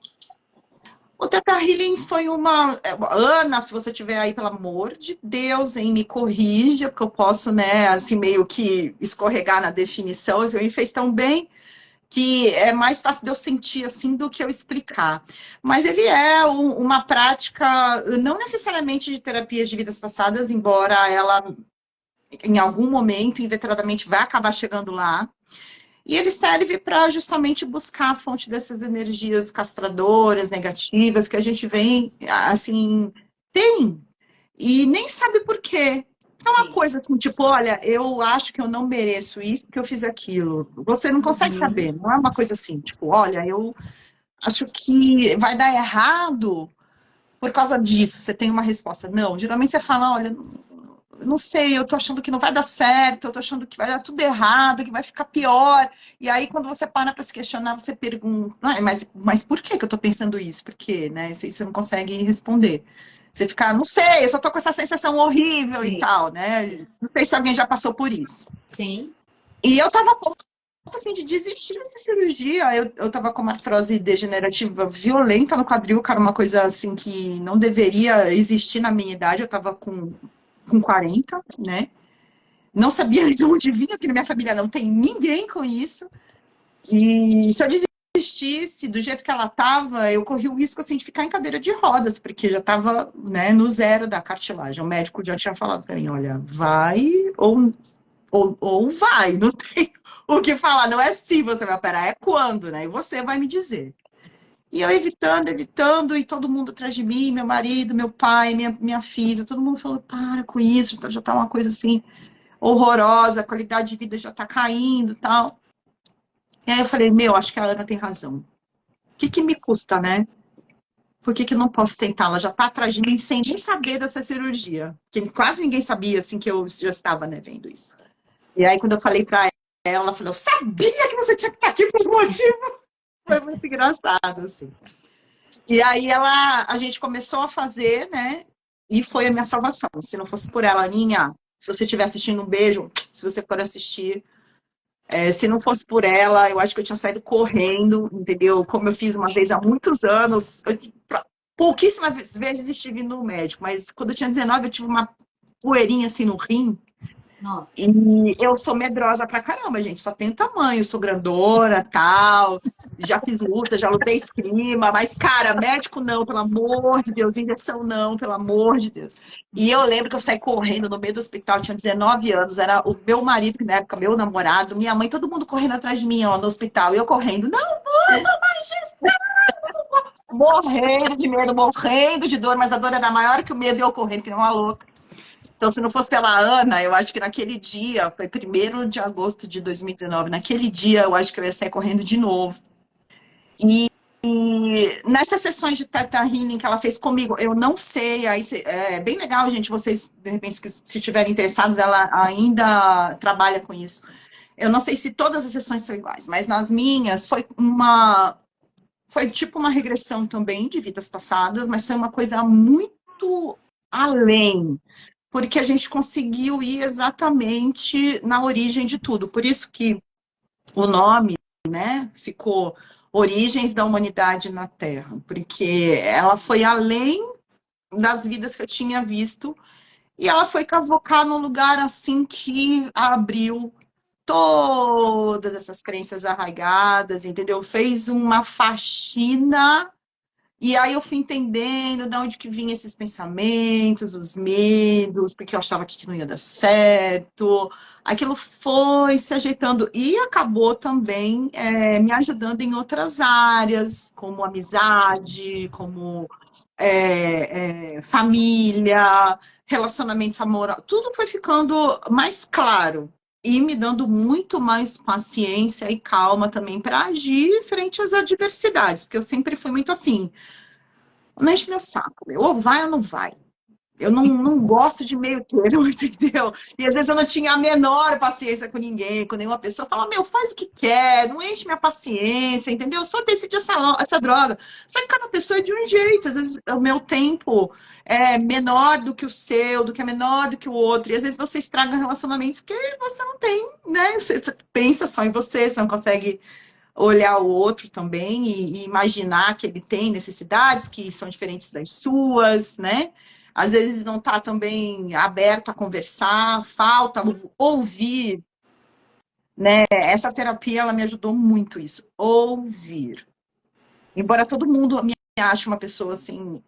O Theta Healing foi uma. Ana, se você tiver aí, pelo amor de Deus, hein, me corrija, porque eu posso, né, assim, meio que escorregar na definição. Você me fez tão bem que é mais fácil de eu sentir assim do que eu explicar. Mas ele é uma prática, não necessariamente de terapias de vidas passadas, embora ela, em algum momento, indefinidamente, vai acabar chegando lá. E ele serve para justamente buscar a fonte dessas energias castradoras, negativas, que a gente vem, assim, tem, e nem sabe por quê. É uma Sim. coisa assim, tipo, olha, eu acho que eu não mereço isso porque eu fiz aquilo. Você não consegue Uhum. saber, não é uma coisa assim, tipo, olha, eu acho que vai dar errado por causa disso. Você tem uma resposta. Não, geralmente você fala, olha, não sei, eu tô achando que não vai dar certo, eu tô achando que vai dar tudo errado, que vai ficar pior. E aí, quando você para para se questionar, você pergunta, mas por que eu tô pensando isso? Por quê, né? Você não consegue responder. Você fica, não sei, eu só tô com essa sensação horrível e Sim. tal, né? Não sei se alguém já passou por isso. Sim. E eu tava a ponto, assim, de desistir dessa cirurgia. Eu tava com uma artrose degenerativa violenta no quadril, cara, uma coisa assim que não deveria existir na minha idade. Eu tava com 40, né? Não sabia de onde vinha, porque na minha família não tem ninguém com isso. E se eu desistisse do jeito que ela estava, eu corri o risco assim, de ficar em cadeira de rodas, porque já estava, né, no zero da cartilagem. O médico já tinha falado para mim, olha, vai ou ou vai, não tem o que falar. Não é se você vai operar, é quando, né? E você vai me dizer. E eu evitando, e todo mundo atrás de mim, meu marido, meu pai, minha filha, todo mundo falou, para com isso, já tá uma coisa assim horrorosa, a qualidade de vida já tá caindo e tal. E aí eu falei, meu, acho que a Ana tem razão. O que que me custa, né? Por que que eu não posso tentar? Ela já tá atrás de mim sem nem saber dessa cirurgia. Que quase ninguém sabia, assim, que eu já estava, né, vendo isso. E aí, quando eu falei pra ela falou, eu sabia que você tinha que estar aqui por um motivo. Foi muito engraçado, assim. E aí a gente começou a fazer, né? E foi a minha salvação. Se não fosse por ela, Aninha, se você estiver assistindo, um beijo. Se você for assistir, se não fosse por ela, eu acho que eu tinha saído correndo, entendeu? Como eu fiz uma vez há muitos anos. Pouquíssimas vezes estive no médico, mas quando eu tinha 19, eu tive uma poeirinha assim no rim. Nossa. E eu sou medrosa pra caramba, gente. Só tenho tamanho, sou grandona, tal. Já fiz luta, já lutei esgrima. Mas, cara, médico não, pelo amor de Deus. Injeção não, pelo amor de Deus. E eu lembro que eu saí correndo no meio do hospital, eu tinha 19 anos. Era o meu marido, que na época, meu namorado, minha mãe, todo mundo correndo atrás de mim, ó, no hospital. E eu correndo, não vou tomar injeção! Morrendo de medo, morrendo de dor. Mas a dor era maior que o medo e eu correndo, que nem uma louca. Então, se não fosse pela Ana, eu acho que naquele dia, foi 1º de agosto de 2019, naquele dia eu acho que eu ia sair correndo de novo. E nessas sessões de Theta Healing que ela fez comigo, eu não sei, aí é bem legal, gente, vocês, de repente, se estiverem interessados, ela ainda trabalha com isso. Eu não sei se todas as sessões são iguais, mas nas minhas foi tipo uma regressão também de vidas passadas, mas foi uma coisa muito além, porque a gente conseguiu ir exatamente na origem de tudo. Por isso que o nome, né, ficou Origens da Humanidade na Terra, porque ela foi além das vidas que eu tinha visto, e ela foi cavocar num lugar assim que abriu todas essas crenças arraigadas, entendeu? Fez uma faxina. E aí eu fui entendendo de onde que vinham esses pensamentos, os medos, porque eu achava que não ia dar certo. Aquilo foi se ajeitando e acabou também me ajudando em outras áreas, como amizade, como família, relacionamentos amorosos. Tudo foi ficando mais claro e me dando muito mais paciência e calma também para agir frente às adversidades, porque eu sempre fui muito assim. Não enche meu saco, meu. Ou vai ou não vai. Eu não gosto de meio termo, entendeu? E às vezes eu não tinha a menor paciência com ninguém, com nenhuma pessoa. Fala, meu, faz o que quer, não enche minha paciência, entendeu? Só decide essa droga. Só que cada pessoa é de um jeito. Às vezes o meu tempo é menor do que o seu, do que é menor do que o outro. E às vezes você estraga relacionamentos porque você não tem, né? Você pensa só em você não consegue olhar o outro também e imaginar que ele tem necessidades que são diferentes das suas, né? Às vezes não está também aberto a conversar, falta ouvir, né? Essa terapia, ela me ajudou muito isso, ouvir. Embora todo mundo me ache uma pessoa, assim,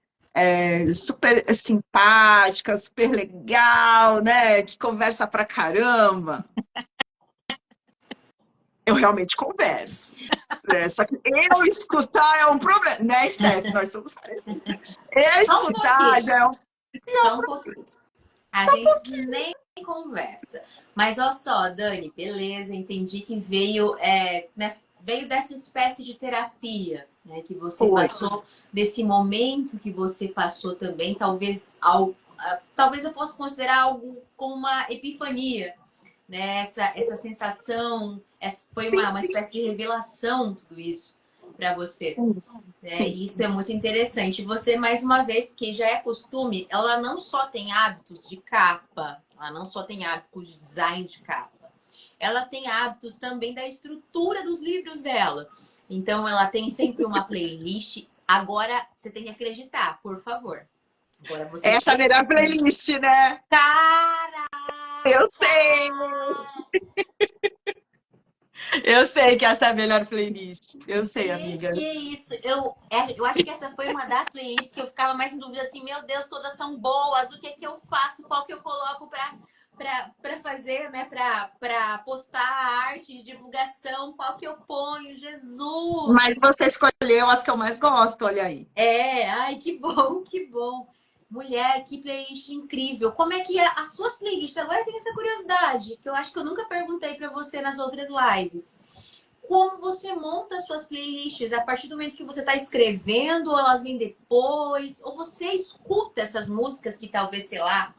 super simpática, super legal, né? Que conversa pra caramba. Eu realmente converso. Só que eu escutar é um problema. Né, Steph? Nós somos parecidos. Eu Só um escutar pouquinho. já é um Só um pouquinho. A gente nem conversa. Mas olha só, Dani, beleza, entendi que veio dessa espécie de terapia, né? Que você Foi. passou, desse momento que você passou também, talvez eu possa considerar algo como uma epifania, né? Essa sensação, foi uma espécie de revelação, tudo isso para você. Né? Sim. Isso é muito interessante. Você, mais uma vez, que já é costume, ela não só tem hábitos de capa, ela não só tem hábitos de design de capa, ela tem hábitos também da estrutura dos livros dela. Então, ela tem sempre uma playlist. Agora, você tem que acreditar, por favor. Agora você Essa é a melhor playlist, né? Cara! Eu sei! Eu sei que essa é a melhor playlist. Eu sei, amiga. Que isso? Eu acho que essa foi uma das playlists que eu ficava mais em dúvida, assim, meu Deus, todas são boas, o que é que eu faço, qual que eu coloco para fazer, né, para postar a arte de divulgação, qual que eu ponho? Mas Jesus! você escolheu as que eu mais gosto, olha aí. É, ai, que bom, que bom. Mulher, que playlist incrível. Como é que é as suas playlists? Agora eu tenho essa curiosidade, que eu acho que eu nunca perguntei para você nas outras lives. Como você monta as suas playlists? A partir do momento que você está escrevendo, ou elas vêm depois? Ou você escuta essas músicas que talvez, sei lá,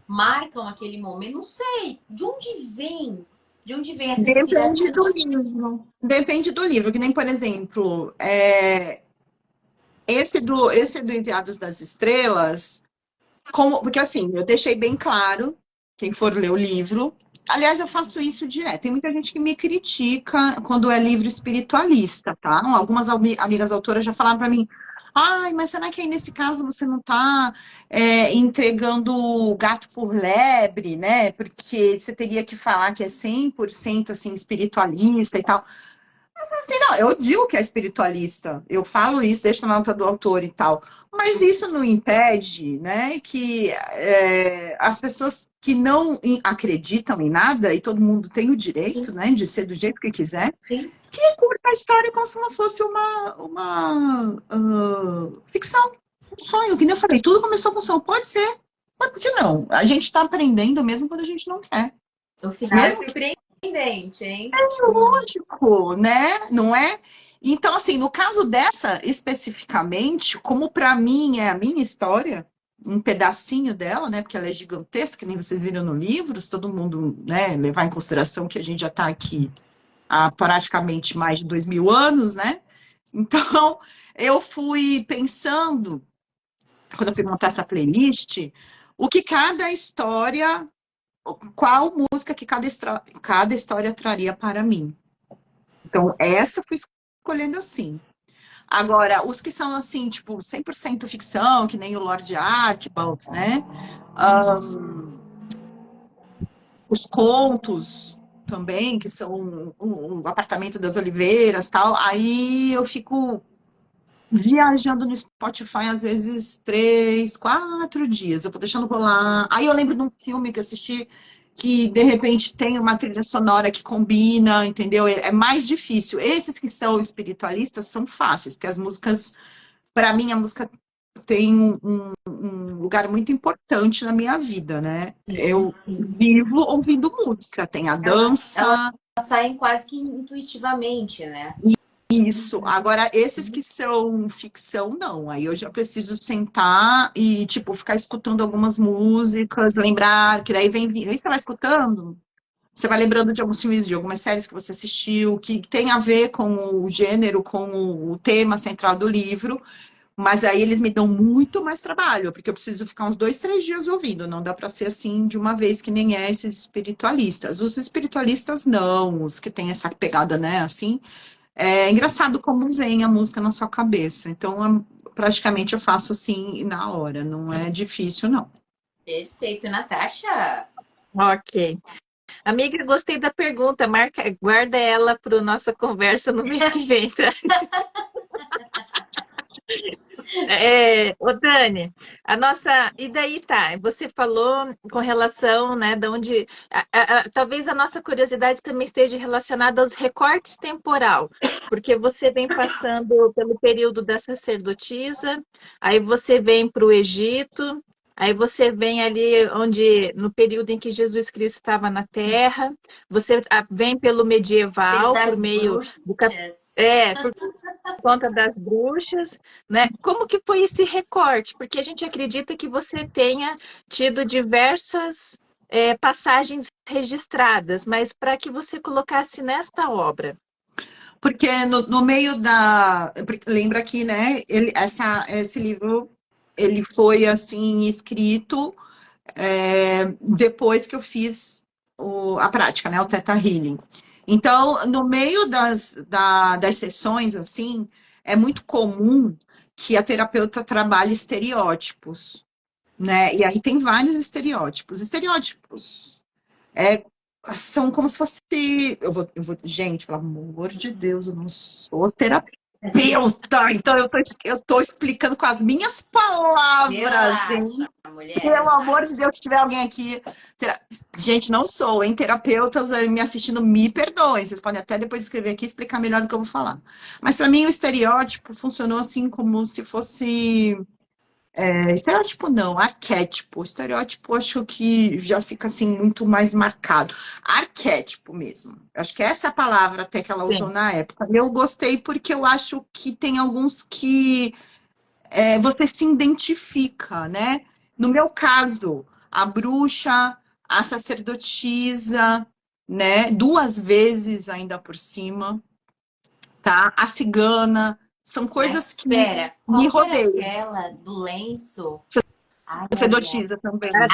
marcam aquele momento? Não sei. De onde vem? De onde vem essa Depende inspiração? do livro. Depende do livro, que nem, por exemplo, esse do Enviados das Estrelas, porque assim, eu deixei bem claro, quem for ler o livro. Aliás, eu faço isso direto. Tem muita gente que me critica quando é livro espiritualista, tá? Algumas amigas autoras já falaram para mim: ai, mas será que aí nesse caso você não está entregando o gato por lebre, né? Porque você teria que falar que é 100% assim, espiritualista e tal. Assim, não, eu digo que é espiritualista, eu falo isso, deixo na nota do autor e tal, mas isso não impede, né, que as pessoas que não acreditam em nada, e todo mundo tem o direito, Sim, né, de ser do jeito que quiser, sim. que curta a história como se não fosse ficção, um sonho, que nem eu falei, tudo começou com sonho, pode ser, mas por que não? A gente está aprendendo mesmo quando a gente não quer, O final é mesmo que surpreendente, hein? lógico, né? Não é? Então, assim, no caso dessa especificamente, como para mim é a minha história, um pedacinho dela, né? Porque ela é gigantesca, que nem vocês viram no livro, se todo mundo, né, levar em consideração que a gente já está aqui há praticamente mais de 2000 anos, né? Então, eu fui pensando, quando eu fui montar essa playlist, o que cada história, qual música que cada história traria para mim. Então, essa fui escolhendo assim. Agora, os que são assim, tipo, 100% ficção, que nem o Lord Archibald, né? Os contos também, que são o Apartamento das Oliveiras, tal. Aí eu fico viajando no Spotify às vezes 3, 4 dias. Eu vou deixando rolar. Aí eu lembro de um filme que eu assisti que de repente tem uma trilha sonora que combina, entendeu? É mais difícil. Esses que são espiritualistas são fáceis, porque as músicas, para mim, a música tem um lugar muito importante na minha vida, né? Sim, Eu sim. vivo ouvindo música, tem a Elas dança. saem quase que intuitivamente, né? Isso. Agora, esses que são ficção, não. Aí eu já preciso sentar e, tipo, ficar escutando algumas músicas, lembrar, que daí aí você vai escutando, você vai lembrando de alguns filmes, de algumas séries que você assistiu, que tem a ver com o gênero, com o tema central do livro, mas aí eles me dão muito mais trabalho, porque eu preciso ficar uns 2, 3 dias ouvindo, não dá para ser assim de uma vez, que nem é esses espiritualistas. Os espiritualistas não, os que têm essa pegada, né, assim. É engraçado como vem a música na sua cabeça. Então, praticamente eu faço assim na hora. Não é difícil, não. Perfeito, Natasha. Ok. Amiga, gostei da pergunta. Marca, guarda ela para a nossa conversa no mês que vem, tá? Ô Dani, a nossa. E daí tá, você falou com relação, né, de onde. Talvez a nossa curiosidade também esteja relacionada aos recortes temporal, porque você vem passando pelo período da sacerdotisa, aí você vem para o Egito, aí você vem ali onde, no período em que Jesus Cristo estava na Terra, você vem pelo Período medieval, por das meio do. bruxas. Por conta das bruxas, né? Como que foi esse recorte? Porque a gente acredita que você tenha tido diversas passagens registradas, mas para que você colocasse nesta obra. Porque no meio da. Lembra aqui, né? Esse livro ele foi assim escrito depois que eu fiz a prática, né? O Theta Healing. Então, no meio das sessões, assim, é muito comum que a terapeuta trabalhe estereótipos, né? E aí tem vários estereótipos. Estereótipos são como se fosse. Gente, pelo amor de Deus, eu não sou terapeuta. Terapeuta! Então eu tô explicando com as minhas palavras, hein? Relaxa, mulher. Pelo amor de Deus, se tiver alguém aqui. Gente, não sou, hein? Terapeutas me assistindo, me perdoem. Vocês podem até depois escrever aqui e explicar melhor do que eu vou falar. Mas para mim o estereótipo funcionou assim como se fosse. Estereótipo não, arquétipo. Estereótipo acho que já fica assim muito mais marcado. Arquétipo mesmo. Acho que essa é a palavra até que ela usou Sim. na época. Eu gostei porque eu acho que tem alguns que você se identifica, né? No meu caso, a bruxa, a sacerdotisa, né? 2 vezes ainda por cima, tá? A cigana, são coisas Mas que pera, me qual que era rodeiam. aquela do lenço? Ai, mulher. Sacerdotisa também. A Ah,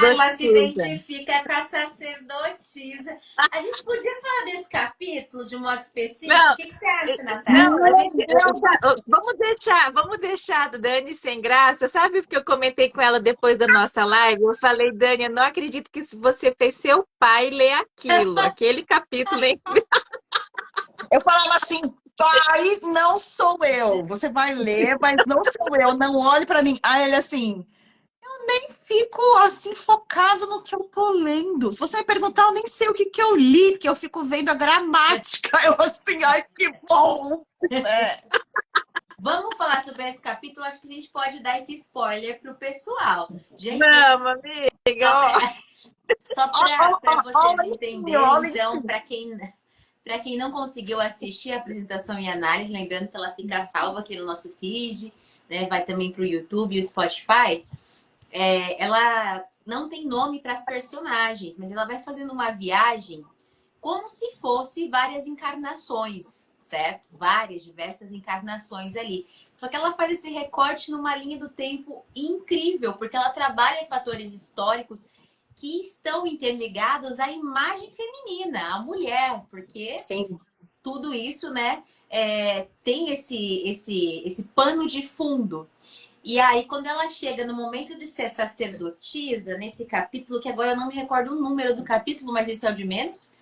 ela se sacerdotisa. identifica com a sacerdotisa. A gente podia falar desse capítulo de um modo específico? O Não, que você acha, não, Natasha? a gente, Meu Deus, vamos deixar a Dani sem graça. Sabe o que eu comentei com ela depois da nossa live? Eu falei, Dani, eu não acredito que você fez seu pai ler aquilo, aquele capítulo, hein? eu falava assim, pai, não sou eu. Você vai ler, mas não sou eu. Não olhe para mim. Aí ele assim, fico assim focado no que eu tô lendo. Se você me perguntar, eu nem sei o que que eu li, porque eu fico vendo a gramática. Eu assim, ai, que bom. Vamos falar sobre esse capítulo? Acho que a gente pode dar esse spoiler pro pessoal. Gente, Vamos, amiga. Ó. só Ó, para ó, vocês o lencinho, entenderem, ó, o então, lencinho. para quem não conseguiu assistir a apresentação e análise, lembrando que ela fica salva aqui no nosso feed, né? Vai também para o YouTube e o Spotify. Ela não tem nome para as personagens, mas ela vai fazendo uma viagem como se fosse várias encarnações, certo? Várias, diversas encarnações ali. Só que ela faz esse recorte numa linha do tempo incrível, porque ela trabalha fatores históricos que estão interligados à imagem feminina, à mulher, porque Sim. tudo isso, né, tem esse pano de fundo. E aí, quando ela chega no momento de ser sacerdotisa, nesse capítulo, que agora eu não me recordo o número do capítulo, mas isso é o de menos,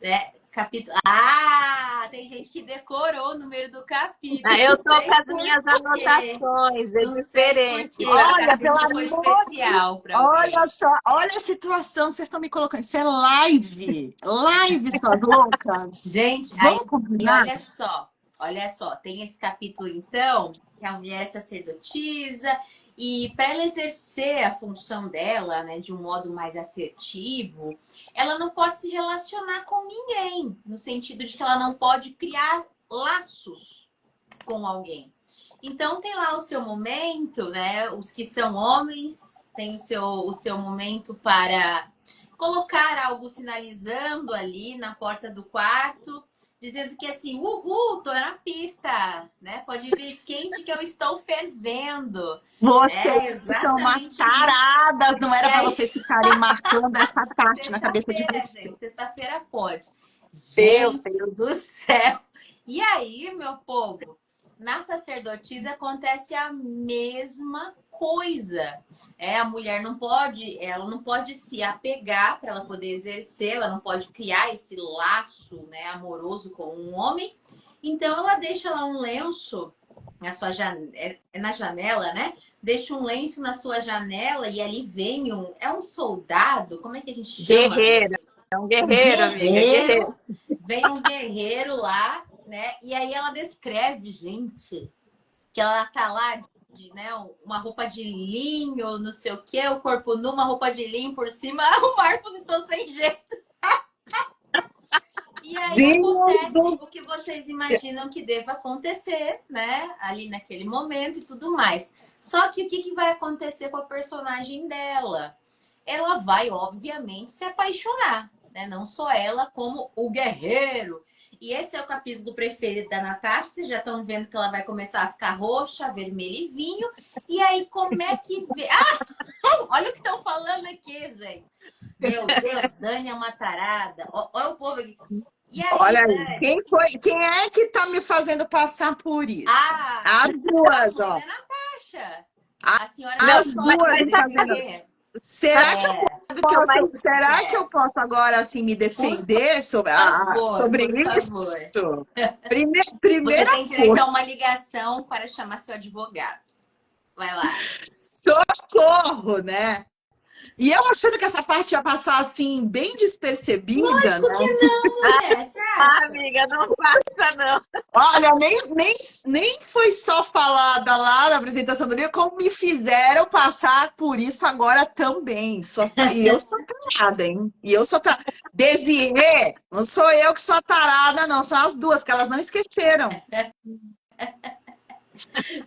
né? Capítulo. Ah, tem gente que decorou o número do capítulo. Ah, Não eu tô sei com as por minhas quê. anotações, é Não sei por diferente. quê. Esse Olha, pelo capítulo foi amor de... especial para alguém. Olha só, olha a situação que vocês estão me colocando. Isso é live. Live, suas loucas. Gente, aí Vamos combinar? olha só, tem esse capítulo então, que a mulher é sacerdotisa, e para ela exercer a função dela, né, de um modo mais assertivo, ela não pode se relacionar com ninguém, no sentido de que ela não pode criar laços com alguém. Então tem lá o seu momento, né? Os que são homens têm o seu momento para colocar algo sinalizando ali na porta do quarto, dizendo que assim, uhul, tô na pista, né? Pode vir quente que eu estou fervendo. Vocês É são uma exatamente isso. tarada. Não E era para aí, vocês ficarem marcando essa parte na cabeça de sexta-feira, vocês. gente, sexta-feira pode. Meu Gente do Deus. céu. E aí, meu povo, na sacerdotisa acontece a mesma coisa. A mulher não pode, ela não pode se apegar para ela poder exercer, ela não pode criar esse laço, né, amoroso com um homem. Então ela deixa lá um lenço na sua na janela, né? Deixa um lenço na sua janela e ali vem um soldado, como é que a gente chama? Guerreiro, é um Um guerreiro, amiga, guerreiro. guerreiro, vem um guerreiro lá, né? E aí ela descreve, gente, que ela tá lá né, uma roupa de linho, não sei o quê, o corpo nu, uma roupa de linho por cima. O Marcos estou sem jeito. E aí acontece o que vocês imaginam que deva acontecer, né? Ali naquele momento e tudo mais. Só que o que vai acontecer com a personagem dela? Ela vai, obviamente, se apaixonar, né? Não só ela, como o guerreiro. E esse é o capítulo preferido da Natasha. Vocês já estão vendo que ela vai começar a ficar roxa, vermelha e vinho. E aí, como é que... olha o que estão falando aqui, gente. Meu Deus, Dani é uma tarada. Olha o povo aqui. E aí, Olha aí, Dani? quem é que tá me fazendo passar por isso? Ah, As duas, a mãe ó. da Natasha. A senhora As não pode duas fazer fazendo. guerreiro. Será que o que eu mais... Será que eu posso agora assim me defender sobre, sobre por isso? favor. Você Primeira tem direito a uma ligação para chamar seu advogado. Vai lá. socorro, né? E eu achando que essa parte ia passar assim, bem despercebida, Lógico né? que não, mulher. Você acha? amiga, não passa, não. Olha, nem foi só falada lá na apresentação do livro, como me fizeram passar por isso agora também. E eu sou tarada, hein? E eu sou tarada. Desirê, não sou eu que sou tarada, não. São as duas, que elas não esqueceram.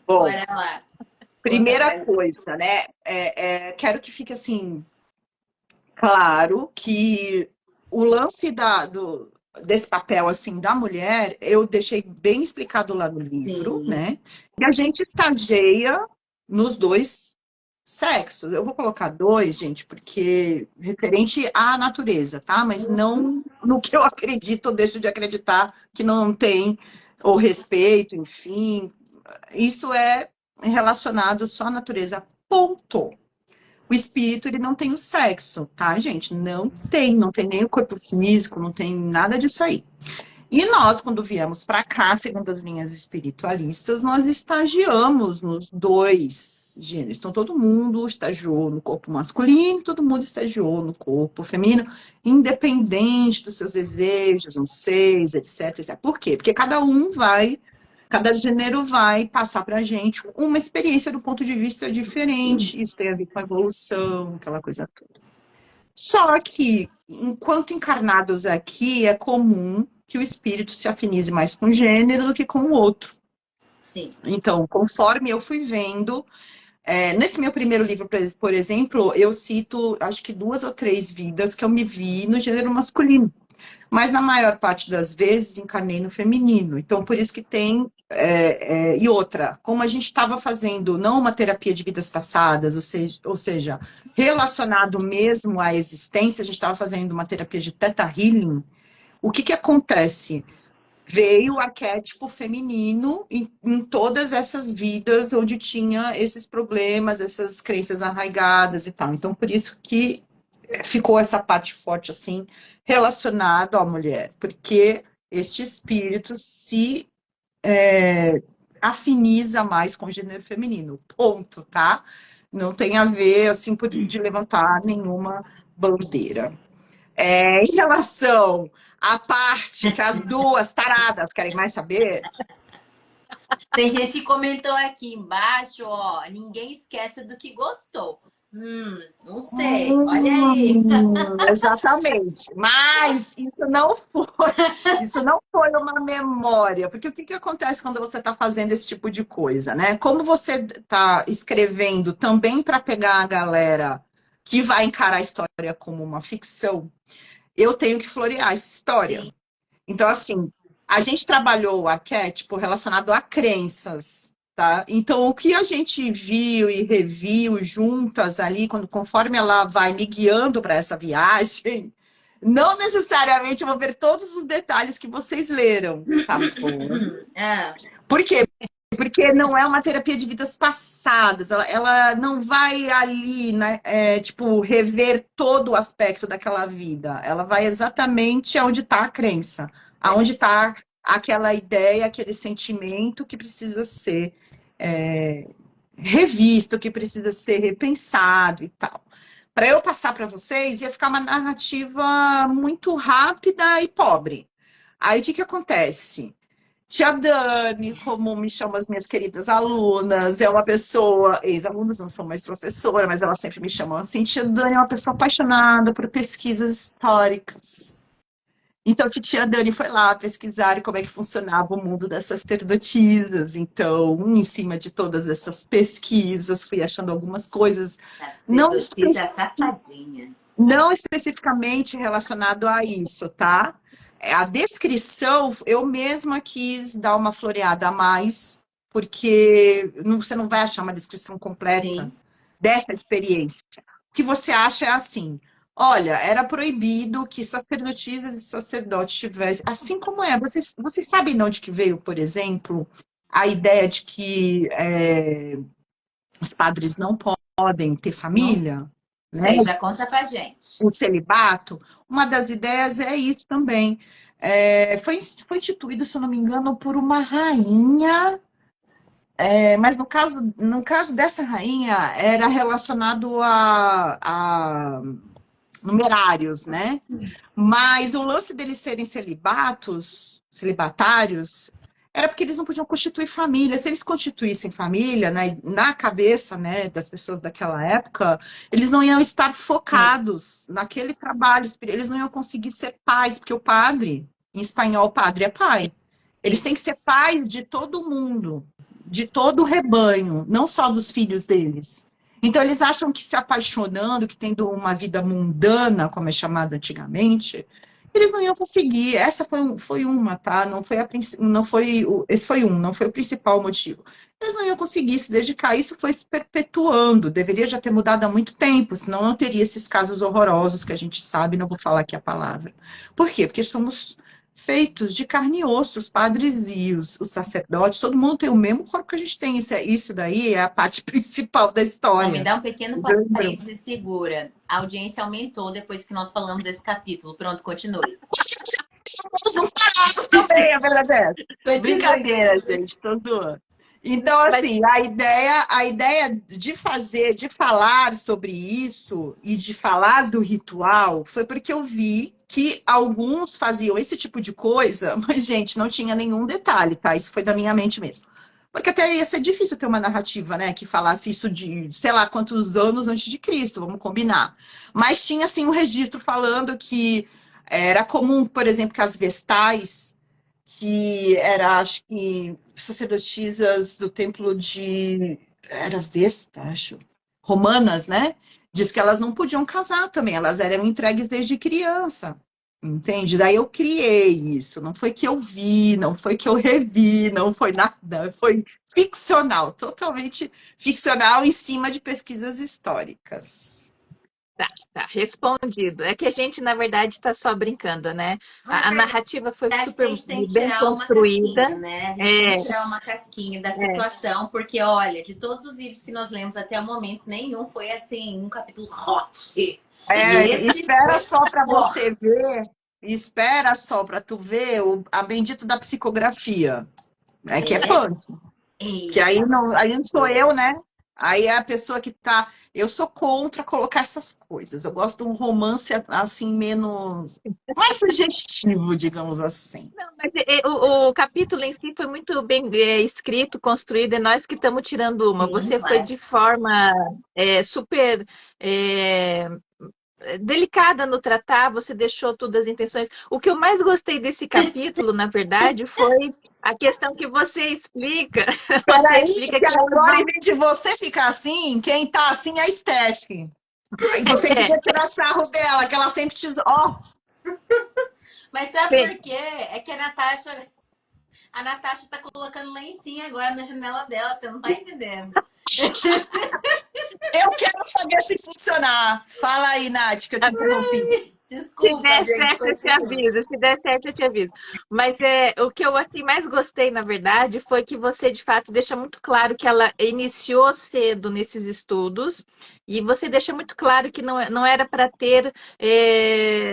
Bom, Bora lá. primeira coisa, né? Quero que fique assim, claro que o lance desse papel assim da mulher, eu deixei bem explicado lá no livro, Sim. né? E a gente estageia nos dois sexos. Eu vou colocar dois, gente, porque referente à natureza, tá? Mas não no que eu acredito ou deixo de acreditar que não tem o respeito, enfim. Isso é relacionado só à natureza, ponto. O espírito, ele não tem o sexo, tá, gente? Não tem nem o corpo físico, não tem nada disso aí. E nós, quando viemos para cá, segundo as linhas espiritualistas, nós estagiamos nos dois gêneros. Então, todo mundo estagiou no corpo masculino, todo mundo estagiou no corpo feminino, independente dos seus desejos, anseios, etc, etc. Por quê? Porque cada gênero vai passar para a gente uma experiência do ponto de vista diferente. Isso tem a ver com a evolução, aquela coisa toda. Só que, enquanto encarnados aqui, é comum que o espírito se afinize mais com um gênero do que com o outro. Sim. Então, conforme eu fui vendo, nesse meu primeiro livro, por exemplo, eu cito, acho que 2 ou 3 vidas que eu me vi no gênero masculino. Mas na maior parte das vezes encarnei no feminino. Então, por isso que tem. E outra, como a gente estava fazendo não uma terapia de vidas passadas, ou seja, relacionado mesmo à existência, a gente estava fazendo uma terapia de Theta Healing. O que acontece? Veio o arquétipo feminino em todas essas vidas onde tinha esses problemas, essas crenças arraigadas e tal. Então, por isso que ficou essa parte forte, assim, relacionada à mulher, porque este espírito se afiniza mais com o gênero feminino, ponto, tá? Não tem a ver, assim, de levantar nenhuma bandeira. Em relação à parte que as duas taradas querem mais saber, Tem gente que comentou aqui embaixo, ó, ninguém esquece do que gostou. Não sei, olha aí. Exatamente. Mas isso não foi uma memória, porque o que acontece quando você está fazendo esse tipo de coisa, né? Como você está escrevendo também para pegar a galera que vai encarar a história como uma ficção, eu tenho que florear essa história. Sim. Então, assim, a gente trabalhou o arquétipo relacionado a crenças. Tá? Então, o que a gente viu e reviu juntas ali, conforme ela vai me guiando para essa viagem, não necessariamente eu vou ver todos os detalhes que vocês leram, tá bom? Por quê? Porque não é uma terapia de vidas passadas, ela não vai ali, né, tipo, rever todo o aspecto daquela vida. Ela vai exatamente aonde está a crença, aonde está aquela ideia, aquele sentimento que precisa ser revisto, que precisa ser repensado e tal. Para eu passar para vocês, ia ficar uma narrativa muito rápida e pobre. Aí, o que acontece? Tia Dani, como me chamam as minhas queridas alunas, é uma pessoa, ex-alunas, não sou mais professora, mas elas sempre me chamam assim, Tia Dani é uma pessoa apaixonada por pesquisas históricas. Então, Titia Dani foi lá pesquisar como é que funcionava o mundo das sacerdotisas. Então, em cima de todas essas pesquisas, fui achando algumas coisas Sacerdotisa safadinha. Não especificamente relacionado a isso, tá? A descrição, eu mesma quis dar uma floreada a mais, porque você não vai achar uma descrição completa dessa experiência. O que você acha é assim: olha, era proibido que sacerdotisas e sacerdotes tivessem, assim como vocês sabem de onde que veio, por exemplo, a ideia de que os padres não podem ter família? né? Sei, já conta pra gente. O celibato, uma das ideias é isso também. Foi instituído, se eu não me engano, por uma rainha, mas no caso dessa rainha, era relacionado a numerários, né? Mas o lance deles serem celibatários, era porque eles não podiam constituir família. Se eles constituíssem família, na cabeça, né, das pessoas daquela época, eles não iam estar Sim, focados naquele trabalho, eles não iam conseguir ser pais, porque o padre, em espanhol, padre é pai. Eles têm isso. que ser pais de todo mundo, de todo o rebanho, não só dos filhos deles. Então, eles acham que se apaixonando, que tendo uma vida mundana, como é chamado antigamente, eles não iam conseguir. Essa foi uma, tá? Não foi não foi esse foi um, não foi o principal motivo. Eles não iam conseguir se dedicar. Isso foi se perpetuando. Deveria já ter mudado há muito tempo, senão não teria esses casos horrorosos que a gente sabe. Não vou falar aqui a palavra. Por quê? Porque somos feitos de carne e osso, os padres e os sacerdotes, todo mundo tem o mesmo corpo que a gente tem. Isso daí é a parte principal da Não, me história. dá um pequeno Vocês lembram? parêntese segura. A audiência aumentou depois que nós falamos desse capítulo. Pronto, continue. Não falaram também, a verdade é essa. Continue, Brincadeira, continue. gente, tô zoando. Então, Mas assim, a ideia de falar sobre isso e de falar do ritual foi porque eu vi que alguns faziam esse tipo de coisa, mas, gente, não tinha nenhum detalhe, tá? Isso foi da minha mente mesmo. Porque até ia ser difícil ter uma narrativa, né, que falasse isso de, sei lá, quantos anos antes de Cristo, vamos combinar. Mas tinha, assim, um registro falando que era comum, por exemplo, que as vestais, que era, acho que, sacerdotisas do templo de... Era Vesta, acho. Romanas, né? Diz que elas não podiam casar também, elas eram entregues desde criança. Entende? Daí eu criei isso. Não foi que eu vi, não foi que eu revi, não foi nada. Foi ficcional, totalmente ficcional em cima de pesquisas históricas. tá respondido. É que a gente, na verdade, está só brincando, né? Na A narrativa foi verdade, a super gente tem que bem tirar uma construída. casquinha, né? A gente tem É, que tirar uma casquinha da é. situação, porque, olha, de todos os livros que nós lemos até o momento, nenhum foi assim, um capítulo hot. E esse Espera foi só para você forte. ver, espera só para tu ver a bendita da psicografia. É que é É? punk. Que Eita, aí não sou lascou. eu, né? Aí é a pessoa que tá. Eu sou contra colocar essas coisas. Eu gosto de um romance assim, menos. Mais sugestivo, digamos assim. Não, mas o capítulo em si foi muito bem escrito, construído, é nós que estamos tirando uma. Sim, Você foi claro. de forma super é, delicada no tratar, você deixou todas as intenções. O que eu mais gostei desse capítulo, na verdade, foi a questão que você explica. Você Peraí, explica que que agora, em vez de você ficar assim, quem tá assim é a Steph. Aí você devia tirar sarro dela, que ela sempre te. Ó, Mas sabe Sim. por quê? É que a Natasha tá colocando lencinho agora na janela dela, você não tá entendendo. eu quero saber se funcionar. Fala aí, Nath, que eu te interrompi. Se Desculpa, der gente, certo, eu te continua. aviso. Se der certo, eu te aviso. Mas o que eu assim, mais gostei, na verdade, foi que você, de fato, deixa muito claro que ela iniciou cedo nesses estudos e você deixa muito claro que não era para ter,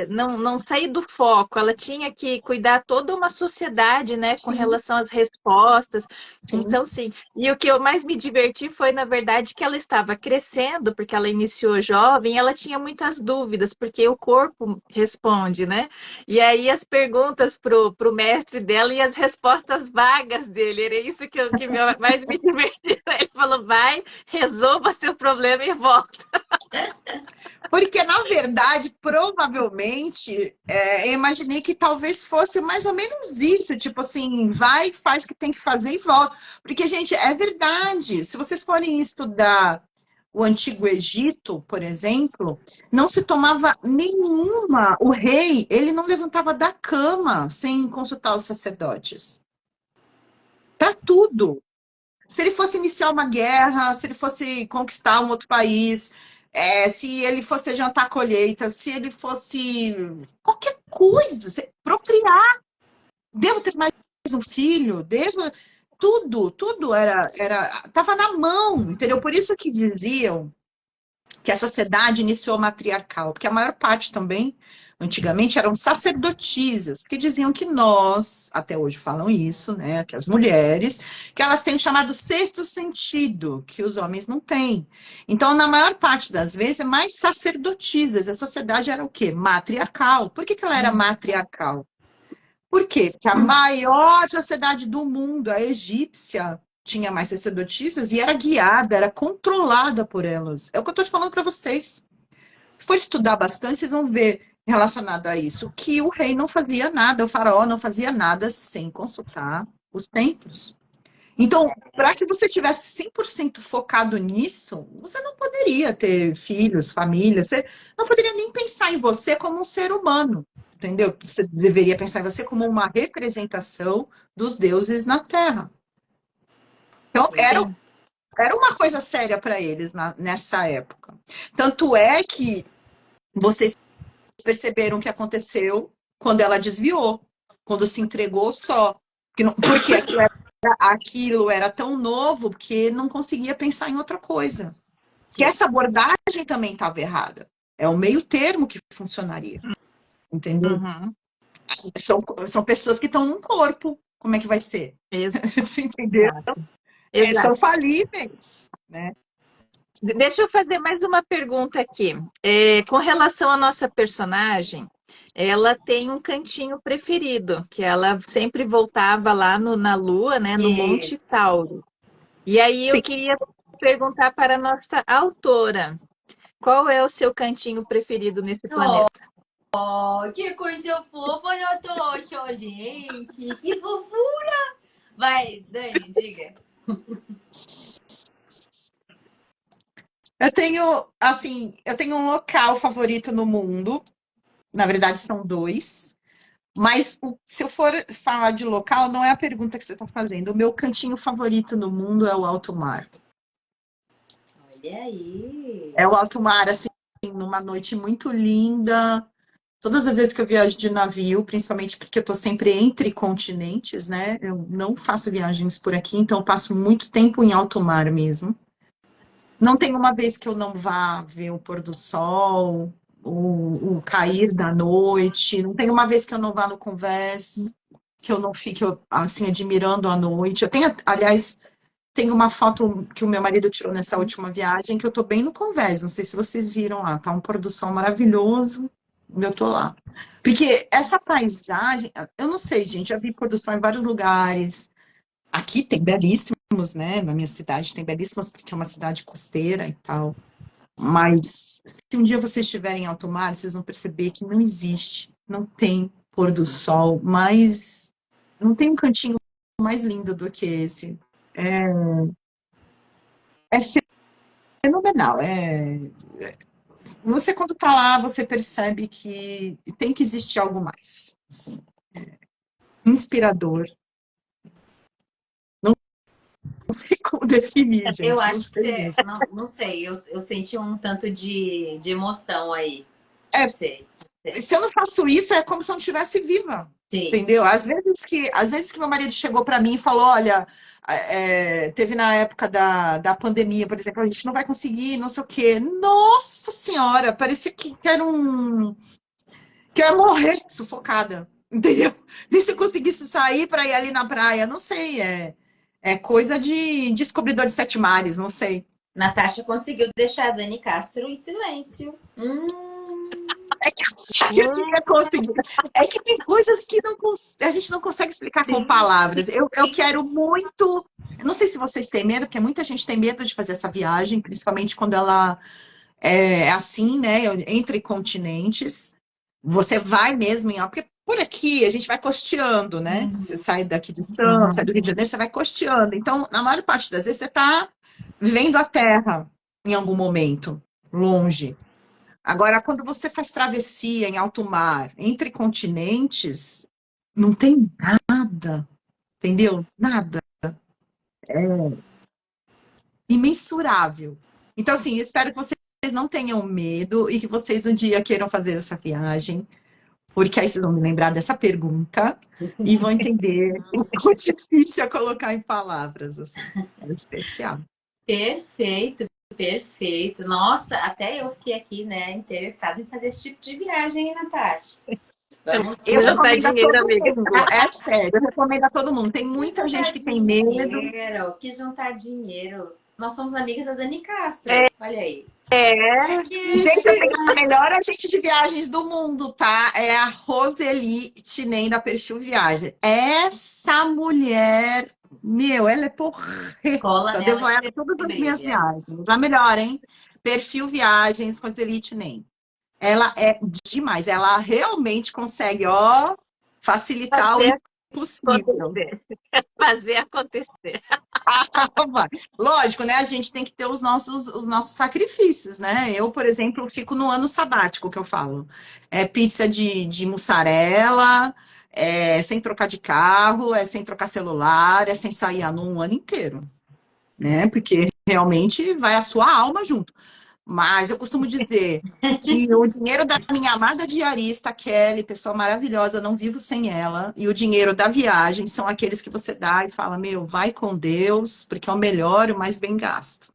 não sair do foco. Ela tinha que cuidar toda uma sociedade, né, com Sim, relação às respostas. sim. Então, sim. E o que eu mais me diverti foi, na verdade, que ela estava crescendo, porque ela iniciou jovem, ela tinha muitas dúvidas, porque o corpo responde, né? E aí as perguntas pro mestre dela e as respostas vagas dele, era isso mais me divertiu. Ele falou, vai, resolva seu problema e volta. Porque, na verdade, provavelmente, eu imaginei que talvez fosse mais ou menos isso, tipo assim, vai, faz o que tem que fazer e volta. Porque, gente, é verdade. Se vocês forem estudar o Antigo Egito, por exemplo, não se tomava nenhuma. O rei, ele não levantava da cama sem consultar os sacerdotes. Para tudo. Se ele fosse iniciar uma guerra, se ele fosse conquistar um outro país, se ele fosse jantar colheita, se ele fosse qualquer coisa, procriar, devo ter mais um filho, tudo era, estava na mão, entendeu? Por isso que diziam que a sociedade iniciou matriarcal, porque a maior parte também, antigamente, eram sacerdotisas, porque diziam que nós, até hoje falam isso, né, que as mulheres, que elas têm o chamado sexto sentido, que os homens não têm. Então, na maior parte das vezes, é mais sacerdotisas. A sociedade era o quê? Matriarcal. Por que que ela era matriarcal? Por quê? Porque a maior sociedade do mundo, a egípcia, tinha mais sacerdotisas e era guiada, era controlada por elas. É o que eu estou falando para vocês. Se for estudar bastante, vocês vão ver relacionado a isso, que o rei não fazia nada, o faraó não fazia nada sem consultar os templos. Então, para que você tivesse 100% focado nisso, você não poderia ter filhos, família, você não poderia nem pensar em você como um ser humano, entendeu? Você deveria pensar em você como uma representação dos deuses na Terra. Então, era uma coisa séria para eles nessa época. Tanto é que vocês perceberam o que aconteceu quando ela desviou, quando se entregou só. Porque aquilo era tão novo que não conseguia pensar em outra coisa. Que essa abordagem também estava errada. É o meio termo que funcionaria. Entendeu? Uhum. São pessoas que estão num corpo. Como é que vai ser? Você entendeu? Exato. São falíveis, né? Deixa eu fazer mais uma pergunta aqui. Com relação à nossa personagem, ela tem um cantinho preferido, que ela sempre voltava lá na Lua, né, no Monte Tauro. E aí eu queria perguntar para a nossa autora, qual é o seu cantinho preferido nesse planeta? Oh, que coisa fofa, Natasha, gente, que fofura! Vai, Dani, diga. Eu tenho um local favorito no mundo. Na verdade, são dois. Mas se eu for falar de local, não é a pergunta que você está fazendo. O meu cantinho favorito no mundo é o alto mar. Olha aí. É o alto mar, assim, numa noite muito linda. Todas as vezes que eu viajo de navio, principalmente porque eu estou sempre entre continentes, né? Eu não faço viagens por aqui, então eu passo muito tempo em alto mar mesmo. Não tem uma vez que eu não vá ver o pôr do sol, o cair da noite. Não tem uma vez que eu não vá no Convés, que eu não fique assim admirando a noite. Eu tenho, aliás, tem uma foto que o meu marido tirou nessa última viagem que eu tô bem no Convés. Não sei se vocês viram lá. Tá um pôr do sol maravilhoso. Eu tô lá. Porque essa paisagem, eu não sei, gente, já vi pôr do sol em vários lugares. Aqui tem belíssimos, né? Na minha cidade tem belíssimos, porque é uma cidade costeira e tal. Mas se um dia vocês estiverem em alto mar, vocês vão perceber que não existe, não tem pôr do sol, mas não tem um cantinho mais lindo do que esse. É fenomenal. Você, quando tá lá, você percebe que tem que existir algo mais. Assim, inspirador. Não sei como definir, gente. Eu acho que você. Não sei, eu senti um tanto de emoção aí. Não sei. Se eu não faço isso, é como se eu não estivesse viva. Sim. Entendeu? Às vezes que meu marido chegou para mim e falou: olha, teve na época da pandemia, por exemplo, a gente não vai conseguir, não sei o quê. Nossa Senhora, parecia que eu ia morrer sufocada. Entendeu? Nem se eu conseguisse sair para ir ali na praia, não sei. É coisa de descobridor de sete mares, não sei. Natasha conseguiu deixar a Dani Castro em silêncio. É que tem coisas que a gente não consegue explicar com palavras. Eu quero muito. Eu não sei se vocês têm medo, porque muita gente tem medo de fazer essa viagem, principalmente quando ela é assim, né? Entre continentes. Você vai mesmo porque por aqui a gente vai costeando, né? Você sai daqui de Santos, sai do Rio de Janeiro, você vai costeando. Então, na maior parte das vezes, você está vivendo a terra em algum momento, longe. Agora, quando você faz travessia em alto mar, entre continentes, não tem nada, entendeu? Nada. É imensurável. Então, assim, eu espero que vocês não tenham medo e que vocês um dia queiram fazer essa viagem, porque aí vocês vão me lembrar dessa pergunta e vão entender o quão difícil é colocar em palavras, assim. É especial. Perfeito, Perfeito. Nossa, até eu fiquei aqui, né, interessada em fazer esse tipo de viagem, hein, Natasha? Vamos Eu Juntar recomendo a dinheiro, todo amiga. mundo, é sério, eu recomendo a todo mundo. Tem quis muita gente juntar que tem medo. dinheiro, quis juntar dinheiro. Nós somos amigas da Dani Castro, olha aí. É, Que Gente, eu tenho a ixi, melhor agente de viagens do mundo, tá? É a Roseli Tinem, da Perfil Viagem. Essa mulher, meu, ela é cola porreta. nela Devo que ela você todas as minhas brilha. viagens. A melhor, hein? Perfil Viagens, Roseli Tinem. Ela é demais. Ela realmente consegue, ó, facilitar o fazer impossível. acontecer. Fazer acontecer. Vai. Lógico, né? A gente tem que ter os nossos sacrifícios, né? Eu, por exemplo, fico no ano sabático que eu falo. É pizza de mussarela, é sem trocar de carro, é sem trocar celular, é sem sair um ano inteiro, né? Porque realmente vai a sua alma junto. Mas eu costumo dizer que o dinheiro da minha amada diarista, Kelly, pessoa maravilhosa, não vivo sem ela, e o dinheiro da viagem são aqueles que você dá e fala, meu, vai com Deus, porque é o melhor e o mais bem gasto.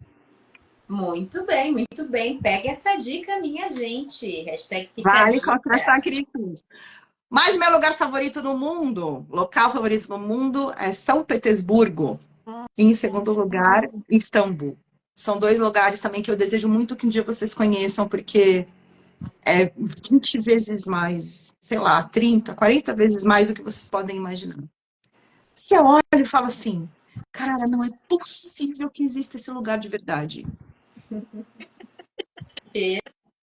Muito bem, muito bem. Pega essa dica, minha gente. Hashtag fica a Vale com a dica. sacrifício. Mas meu lugar favorito no mundo, local favorito no mundo, é São Petersburgo. E em segundo lugar, Istambul. São dois lugares também que eu desejo muito que um dia vocês conheçam, porque é 20 vezes mais, sei lá, 30, 40 vezes mais do que vocês podem imaginar. Você olha e fala assim, cara, não é possível que exista esse lugar de verdade.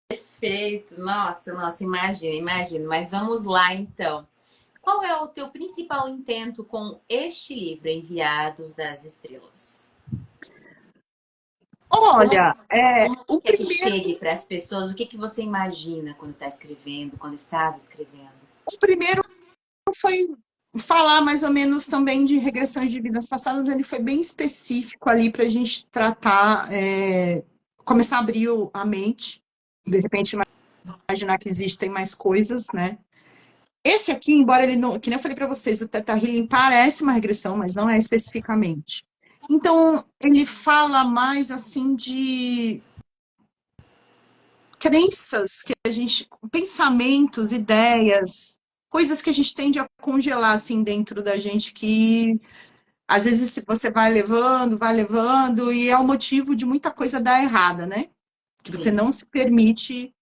Perfeito. Nossa, nossa, imagina, imagina. Mas vamos lá, então. Qual é o teu principal intento com este livro, Enviados das Estrelas? Como, Olha, como você o quer que primeiro, chegue para as pessoas? O que, que você imagina quando está escrevendo, quando estava escrevendo? o primeiro foi falar mais ou menos também de regressões de vidas passadas, ele foi bem específico ali para a gente tratar, começar a abrir a mente, de repente imaginar que existem mais coisas, né? Esse aqui, embora ele não, que nem eu falei para vocês, o Theta Healing parece uma regressão, mas não é especificamente. Então, ele fala mais assim de crenças que a gente, pensamentos, ideias, coisas que a gente tende a congelar assim dentro da gente que às vezes você vai levando e é o motivo de muita coisa dar errada, né? Que você Sim. não se permite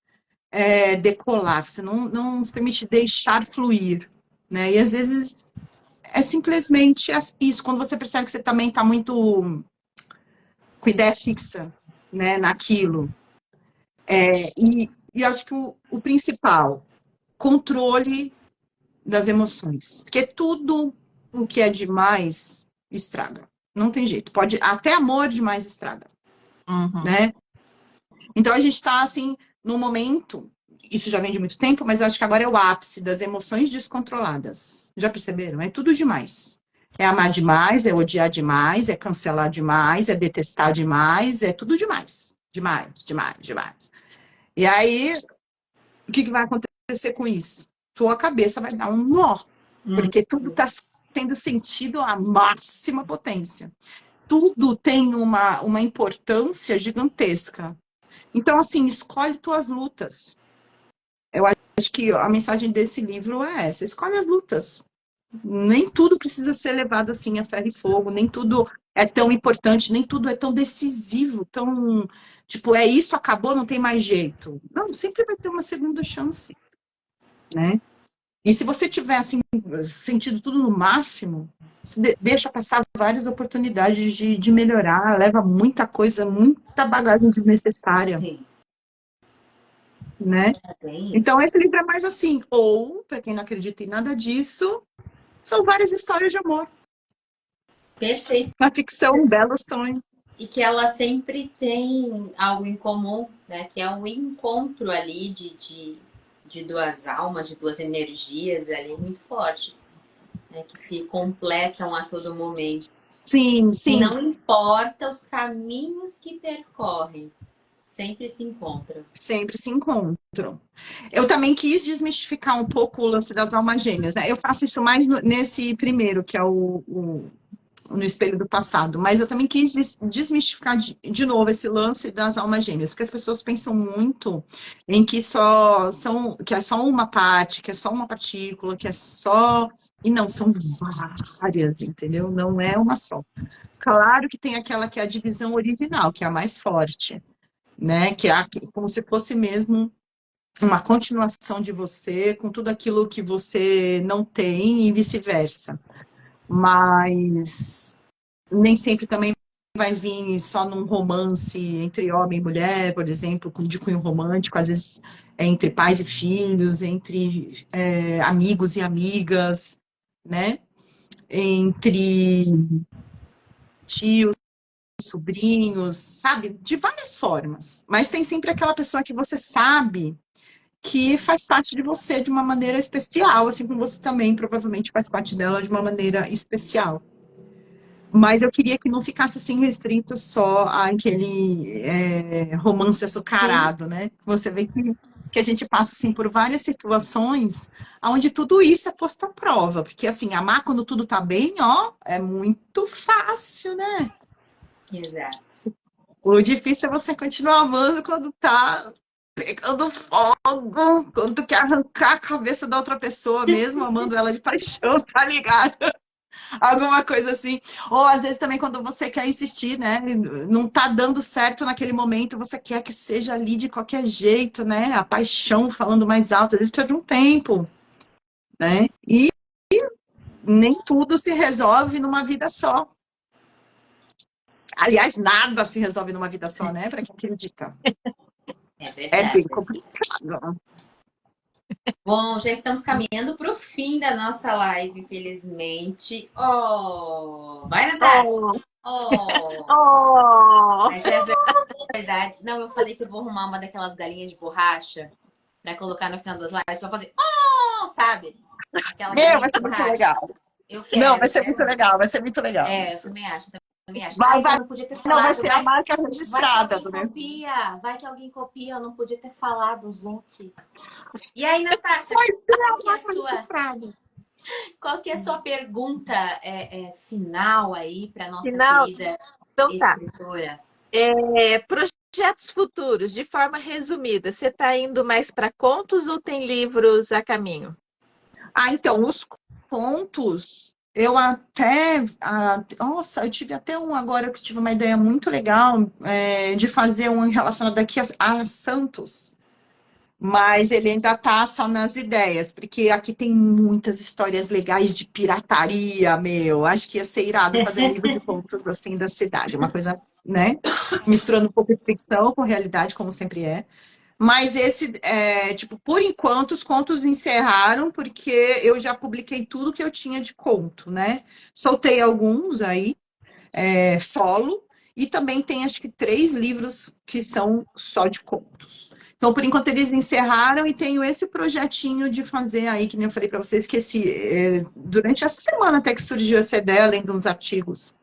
decolar, você não se permite deixar fluir, né? E às vezes é simplesmente isso, quando você percebe que você também está muito com ideia fixa, né, naquilo. E acho que o principal, controle das emoções. Porque tudo o que é demais estraga. Não tem jeito. Pode, até amor demais estraga, Uhum. né? Então a gente está assim, num momento, isso já vem de muito tempo, mas eu acho que agora é o ápice das emoções descontroladas. Já perceberam? É tudo demais. É amar demais, é odiar demais, é cancelar demais, é detestar demais, é tudo demais. Demais, demais, demais. E aí, o que vai acontecer com isso? Tua cabeça vai dar um nó, porque tudo está sendo sentido à máxima potência. Tudo tem uma importância gigantesca. Então, assim, escolhe tuas lutas. Eu acho que a mensagem desse livro é essa: escolhe as lutas. Nem tudo precisa ser levado assim a ferro e fogo, nem tudo é tão importante, nem tudo é tão decisivo, tão tipo, é isso, acabou, não tem mais jeito. Não, sempre vai ter uma segunda chance, né? E se você tiver assim sentido tudo no máximo, você deixa passar várias oportunidades de melhorar, leva muita coisa, muita bagagem desnecessária, Sim, né? é bem Então isso. esse livro é mais assim, ou para quem não acredita em nada disso, são várias histórias de amor. Perfeito. Uma ficção, um belo sonho. E que ela sempre tem algo em comum, né? Que é um encontro ali de duas almas, de duas energias ali muito fortes, né? Que se completam a todo momento. Sim, E sim, não importa os caminhos que percorrem, sempre se encontram. sempre se encontram. Eu também quis desmistificar um pouco o lance das almas gêmeas, né? Eu faço isso mais nesse primeiro, que é o no espelho do passado, mas eu também quis desmistificar de novo esse lance das almas gêmeas, porque as pessoas pensam muito em que que é só uma parte, que é só uma partícula, que é só... E não, são várias, entendeu? Não é uma só. Claro que tem aquela que é a divisão original, que é a mais forte, né? Que é como se fosse mesmo uma continuação de você, com tudo aquilo que você não tem e vice-versa. Mas nem sempre também vai vir só num romance entre homem e mulher, por exemplo, de cunho romântico, às vezes é entre pais e filhos, entre amigos e amigas, né? Entre tios, sobrinhos, sabe? De várias formas. Mas tem sempre aquela pessoa que você sabe que faz parte de você de uma maneira especial, assim como você também provavelmente faz parte dela de uma maneira especial. Mas eu queria que não ficasse assim restrito só àquele romance açucarado, né? Você vê que a gente passa assim por várias situações onde tudo isso é posto à prova, porque assim, amar quando tudo tá bem, ó, é muito fácil, né? Exato. O difícil é você continuar amando quando tá pegando fogo, quando tu quer arrancar a cabeça da outra pessoa mesmo, amando ela de paixão, tá ligado? Alguma coisa assim. Ou às vezes também quando você quer insistir, né? Não tá dando certo naquele momento, você quer que seja ali de qualquer jeito, né? A paixão falando mais alto, às vezes precisa de um tempo, né? E nem tudo se resolve numa vida só. Aliás, nada se resolve numa vida só, né? Para quem acredita. É bem verdade. complicado. Bom, já estamos caminhando para o fim da nossa live, infelizmente. Oh, vai, Natasha! Oh, Oh! mas é verdade. Não, eu falei que eu vou arrumar uma daquelas galinhas de borracha para colocar no final das lives para fazer oh, sabe? Aquela galinha Vai de ser muito borracha. legal. Eu Não, quero, vai eu ser quero. muito legal, vai ser muito legal. É, eu também acho, também acho. Vai, Ai, eu não podia ter não, vai falado. ser a marca Vai que registrada. alguém copia. Vai que alguém copia. Eu não podia ter falado, gente. E aí, Natasha, qual que é a sua pergunta final aí para nossa Final? querida Então tá. escritora? Projetos futuros, de forma resumida, você está indo mais para contos ou tem livros a caminho? Então, os contos, eu até... nossa, eu tive até um agora que tive uma ideia muito legal de fazer um relacionado aqui a Santos. Mas ele ainda tá só nas ideias, porque aqui tem muitas histórias legais de pirataria, meu. Acho que ia ser irado fazer um livro de contos assim da cidade, uma coisa, né? Misturando um pouco de ficção com realidade, como sempre é. Mas esse, tipo, por enquanto, os contos encerraram, porque eu já publiquei tudo que eu tinha de conto, né? Soltei alguns aí, solo, e também tem acho que 3 livros que são só de contos. Então, por enquanto, eles encerraram e tenho esse projetinho de fazer aí, que nem eu falei para vocês, que durante essa semana até que surgiu essa ideia, além de uns artigos.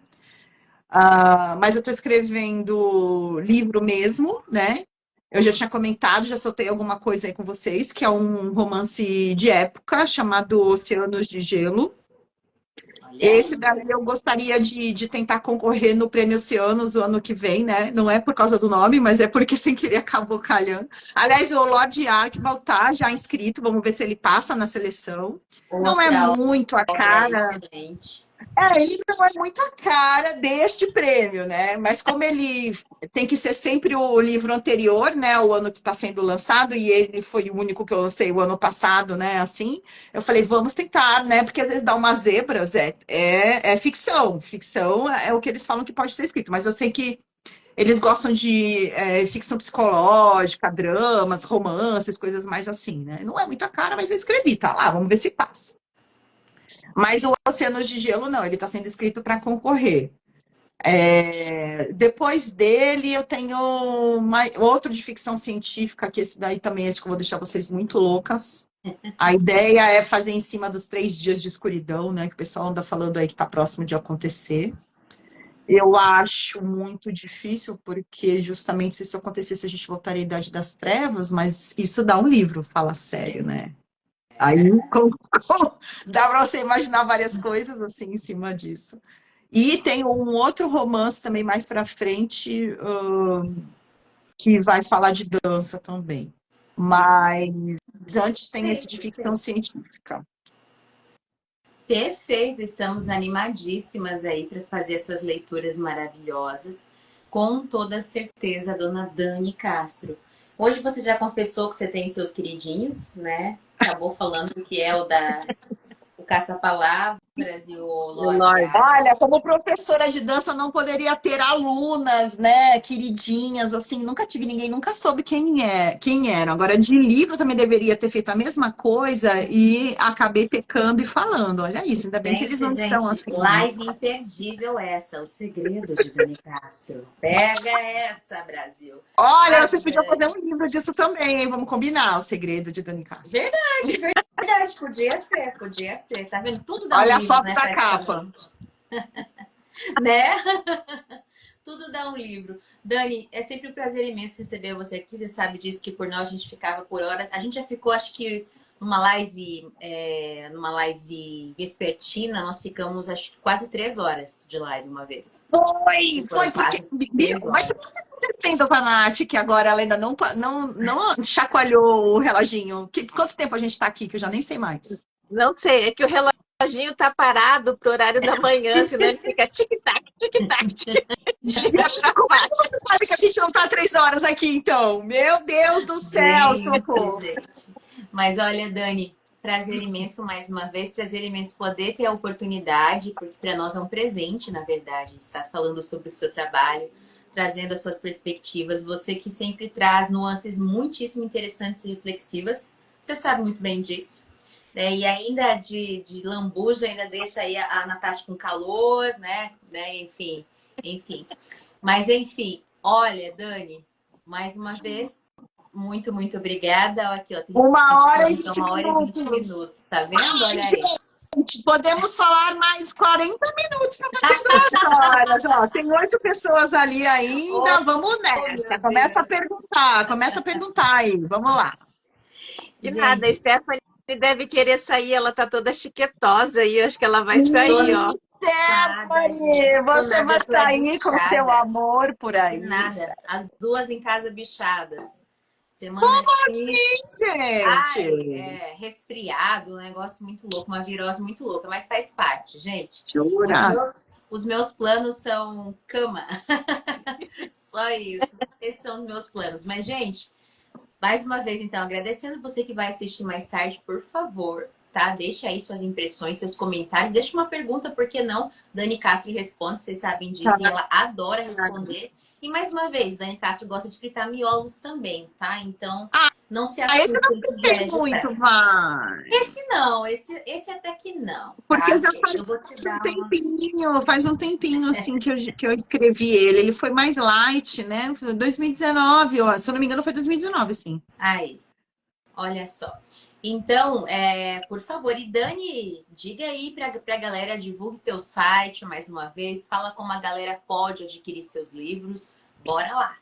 Mas eu estou escrevendo livro mesmo, né? Eu já tinha comentado, já soltei alguma coisa aí com vocês, que é um romance de época chamado Oceanos de Gelo. Esse daí eu gostaria de tentar concorrer no Prêmio Oceanos o ano que vem, né? Não é por causa do nome, mas é porque sem querer acabou calhando. Aliás, o Lorde Arkbal tá já inscrito, vamos ver se ele passa na seleção. Não é muito a cara. Excelente. Ele não é muito a cara deste prêmio, né? Mas como ele tem que ser sempre o livro anterior, né? O ano que está sendo lançado, e ele foi o único que eu lancei o ano passado, né? Assim, eu falei, vamos tentar, né? Porque às vezes dá umas zebras, é ficção. Ficção é o que eles falam que pode ser escrito, mas eu sei que eles gostam de ficção psicológica, dramas, romances, coisas mais assim, né? Não é muito a cara, mas eu escrevi, tá lá, vamos ver se passa. Mas o Oceanos de Gelo, não, ele está sendo escrito para concorrer. Depois dele, eu tenho outro de ficção científica, que esse daí também acho que eu vou deixar vocês muito loucas. A ideia é fazer em cima dos 3 dias de escuridão, né? Que o pessoal anda falando aí que está próximo de acontecer. Eu acho muito difícil, porque justamente se isso acontecesse, a gente voltaria à Idade das Trevas, mas isso dá um livro, fala sério, né? Aí dá para você imaginar várias coisas assim em cima disso. E tem um outro romance também mais para frente, que vai falar de dança também. Mas antes tem esse de ficção científica. Perfeito, estamos animadíssimas aí para fazer essas leituras maravilhosas. Com toda certeza, dona Dani Castro. Hoje você já confessou que você tem seus queridinhos, né? Acabou falando que é o Caça-Palavras e o Lorde Ar. Olha, como professora de dança, eu não poderia ter alunas, né, queridinhas, assim, nunca tive ninguém, nunca soube quem eram. Agora, de livro também deveria ter feito a mesma coisa e acabei pecando e falando. Olha isso, ainda bem que eles não estão Gente, assim. live imperdível essa, o segredo de Dani Castro. Pega essa, Brasil. Olha, A vocês podiam fazer Dani. um livro disso também, hein? Vamos combinar o segredo de Dani Castro. Verdade, podia ser. Tá vendo? Tudo dá um Olha a livro, foto né, da capa. praticamente. Né? Tudo dá um livro. Dani, é sempre um prazer imenso receber você aqui. Você sabe disso, que por nós a gente ficava por horas. A gente já ficou, acho que numa live vespertina, nós ficamos, acho que quase 3 horas de live uma vez. Foi, porque. Quase 3 Mas o horas. que está acontecendo com a Nath, que agora ela ainda não chacoalhou o reloginho? Quanto tempo a gente está aqui, que eu já nem sei mais. Não sei, é que o reloginho tá parado pro horário da manhã, senão ele fica tic-tac, tic-tac, tic-tac. Você sabe que a gente não está 3 horas aqui, então? Meu Deus do céu, socorro. Gente. Mas olha, Dani, prazer imenso mais uma vez, prazer imenso poder ter a oportunidade, porque para nós é um presente, na verdade, estar falando sobre o seu trabalho, trazendo as suas perspectivas. Você que sempre traz nuances muitíssimo interessantes e reflexivas, você sabe muito bem disso. E ainda de lambuja, ainda deixa aí a Natasha com calor, né? Enfim. Mas enfim, olha, Dani, mais uma vez, muito, muito obrigada. Aqui, ó, tem 1 hora e então 20 1 hora e 20 minutos. minutos, tá vendo? Olha aí. Gente, podemos falar mais 40 minutos para bater 2 horas. Ó, tem 8 pessoas ali ainda. Vamos nessa. meu Começa a Deus. perguntar aí. Vamos lá. Que Gente, nada, a Stephanie deve querer sair, ela tá toda chiquetosa e acho que ela vai sair, ó. nada, gente. Stephanie, você Nada, vai eu tô é sair com seu bichada. amor por aí. Nada. As duas em casa bichadas. Semana Como difícil. assim, Ai, gente? resfriado, um negócio muito louco, uma virose muito louca, mas faz parte, gente. Jura? Os meus planos são cama. Só isso. Esses são os meus planos. Mas, gente, mais uma vez, então, agradecendo você que vai assistir mais tarde, por favor, tá? Deixa aí suas impressões, seus comentários. Deixa uma pergunta, por que não? Dani Castro responde, vocês sabem disso, e ela adora responder. E mais uma vez, Dani Castro gosta de fritar miolos também, tá? Então, não se Esse não assustem. tem muito, vai. Esse não, esse até que não. Porque Tá? já Eu vou te dar uma. faz um tempinho assim que eu escrevi ele. Ele foi mais light, né? Foi 2019, ó. Se eu não me engano, foi 2019, sim. Aí, olha só. Então, por favor, e Dani, diga aí pra galera, divulgue teu site mais uma vez, fala como a galera pode adquirir seus livros. Bora lá.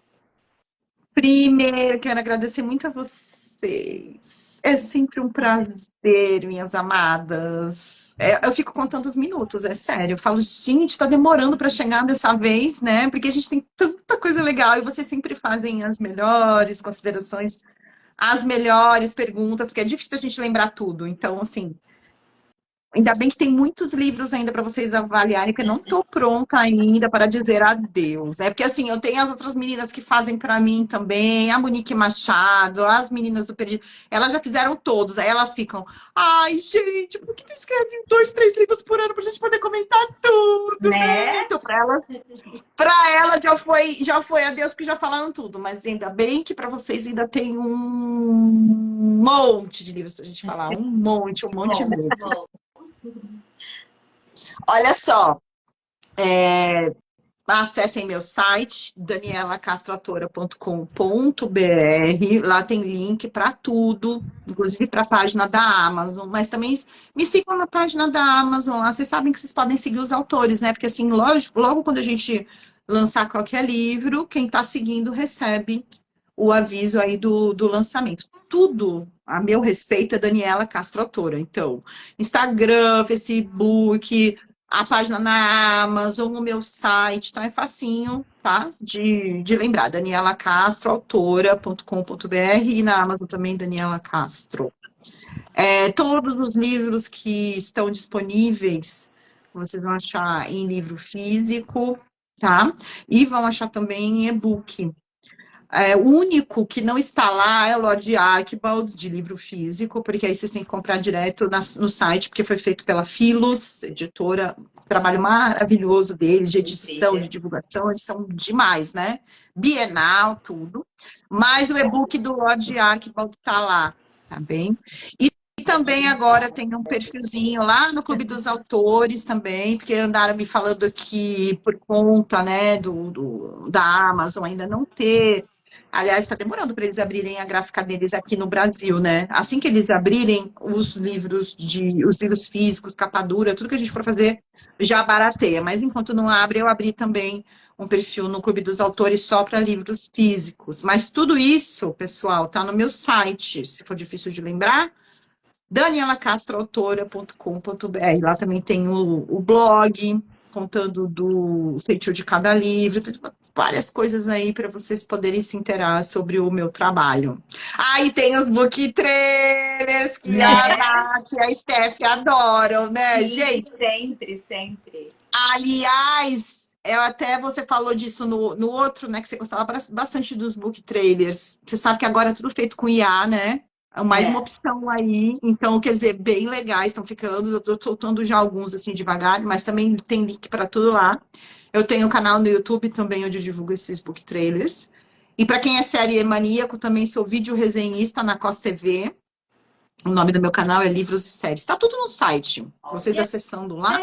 Primeiro, quero agradecer muito a vocês. É sempre um prazer, minhas amadas. Eu fico contando os minutos, é sério. Eu falo, gente, tá demorando para chegar dessa vez, né? Porque a gente tem tanta coisa legal e vocês sempre fazem as melhores considerações, as melhores perguntas, porque é difícil a gente lembrar tudo. Então, assim, ainda bem que tem muitos livros ainda para vocês avaliarem, que eu não estou pronta ainda para dizer adeus, né? Porque assim, eu tenho as outras meninas que fazem para mim também, a Monique Machado, as meninas do Perdido, elas já fizeram todos, aí elas ficam, ai, gente, por que tu escreve 2, 3 livros por ano pra gente poder comentar tudo, né? Então, para elas já foi adeus, que já falaram tudo, mas ainda bem que para vocês ainda tem um monte de livros pra gente falar, um monte mesmo. Olha só, acessem meu site, danielacastroautora.com.br. Lá tem link para tudo, inclusive para a página da Amazon. Mas também me sigam na página da Amazon. Lá vocês sabem que vocês podem seguir os autores, né? Porque assim, lógico, logo quando a gente lançar qualquer livro, quem está seguindo recebe o aviso aí do lançamento. Tudo a meu respeito é Daniela Castro Autora. Então, Instagram, Facebook, a página na Amazon, o meu site, então é facinho, tá? De lembrar, Daniela Castro, autora.com.br e na Amazon também, Daniela Castro. Todos os livros que estão disponíveis, vocês vão achar em livro físico, tá? E vão achar também em e-book. O único que não está lá é o Lord Archibald, de livro físico, porque aí vocês têm que comprar direto no site, porque foi feito pela Filos, editora, trabalho maravilhoso deles, de edição, de divulgação, eles são demais, né? Bienal, tudo. Mas o e-book do Lord Archibald está lá, tá bem? E também agora tem um perfilzinho lá no Clube dos Autores também, porque andaram me falando que por conta, né, da Amazon ainda não ter. Aliás, está demorando para eles abrirem a gráfica deles aqui no Brasil, né? Assim que eles abrirem os livros físicos, capa dura, tudo que a gente for fazer já barateia. Mas enquanto não abre, eu abri também um perfil no Clube dos Autores só para livros físicos. Mas tudo isso, pessoal, tá no meu site. Se for difícil de lembrar, danielacastroautora.com.br. Lá também tem o blog, contando do feitio de cada livro, várias coisas aí para vocês poderem se inteirar sobre o meu trabalho. E tem os book trailers que a Nath e a Steph adoram, né, Sim, gente? sempre, sempre. Aliás, você falou disso no outro, né, que você gostava bastante dos book trailers. Você sabe que agora é tudo feito com IA, né? Mais uma opção aí, então, quer dizer, bem legais estão ficando, eu estou soltando já alguns, assim, devagar, mas também tem link para tudo lá. Eu tenho um canal no YouTube também, onde eu divulgo esses book trailers. E para quem é série maníaco, também sou vídeo resenhista na COS TV. O nome do meu canal é Livros e Séries. Está tudo no site. Vocês acessando lá,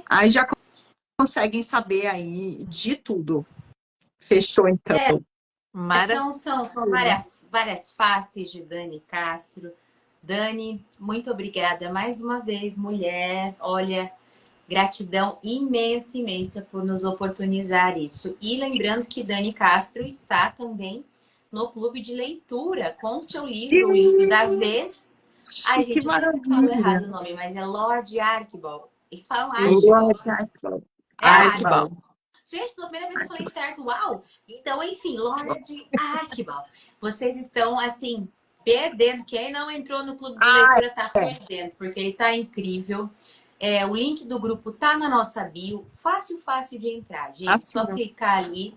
aí já conseguem saber aí de tudo. Fechou, então. São várias faces de Dani Castro. Dani, muito obrigada mais uma vez, mulher. Olha, gratidão imensa, imensa por nos oportunizar isso. E lembrando que Dani Castro está também no clube de leitura com o seu livro, o livro da vez. Ai, gente, eu sempre falo errado o nome, mas é Lord Archibald. Eles falam Archibald. Archibald. Gente, pela primeira vez eu falei certo, uau! Então, enfim, Lord Archibald. Vocês estão, assim, perdendo. Quem não entrou no clube de leitura tá perdendo, porque ele tá incrível. O link do grupo tá na nossa bio. Fácil, fácil de entrar, gente. Só clicar ali.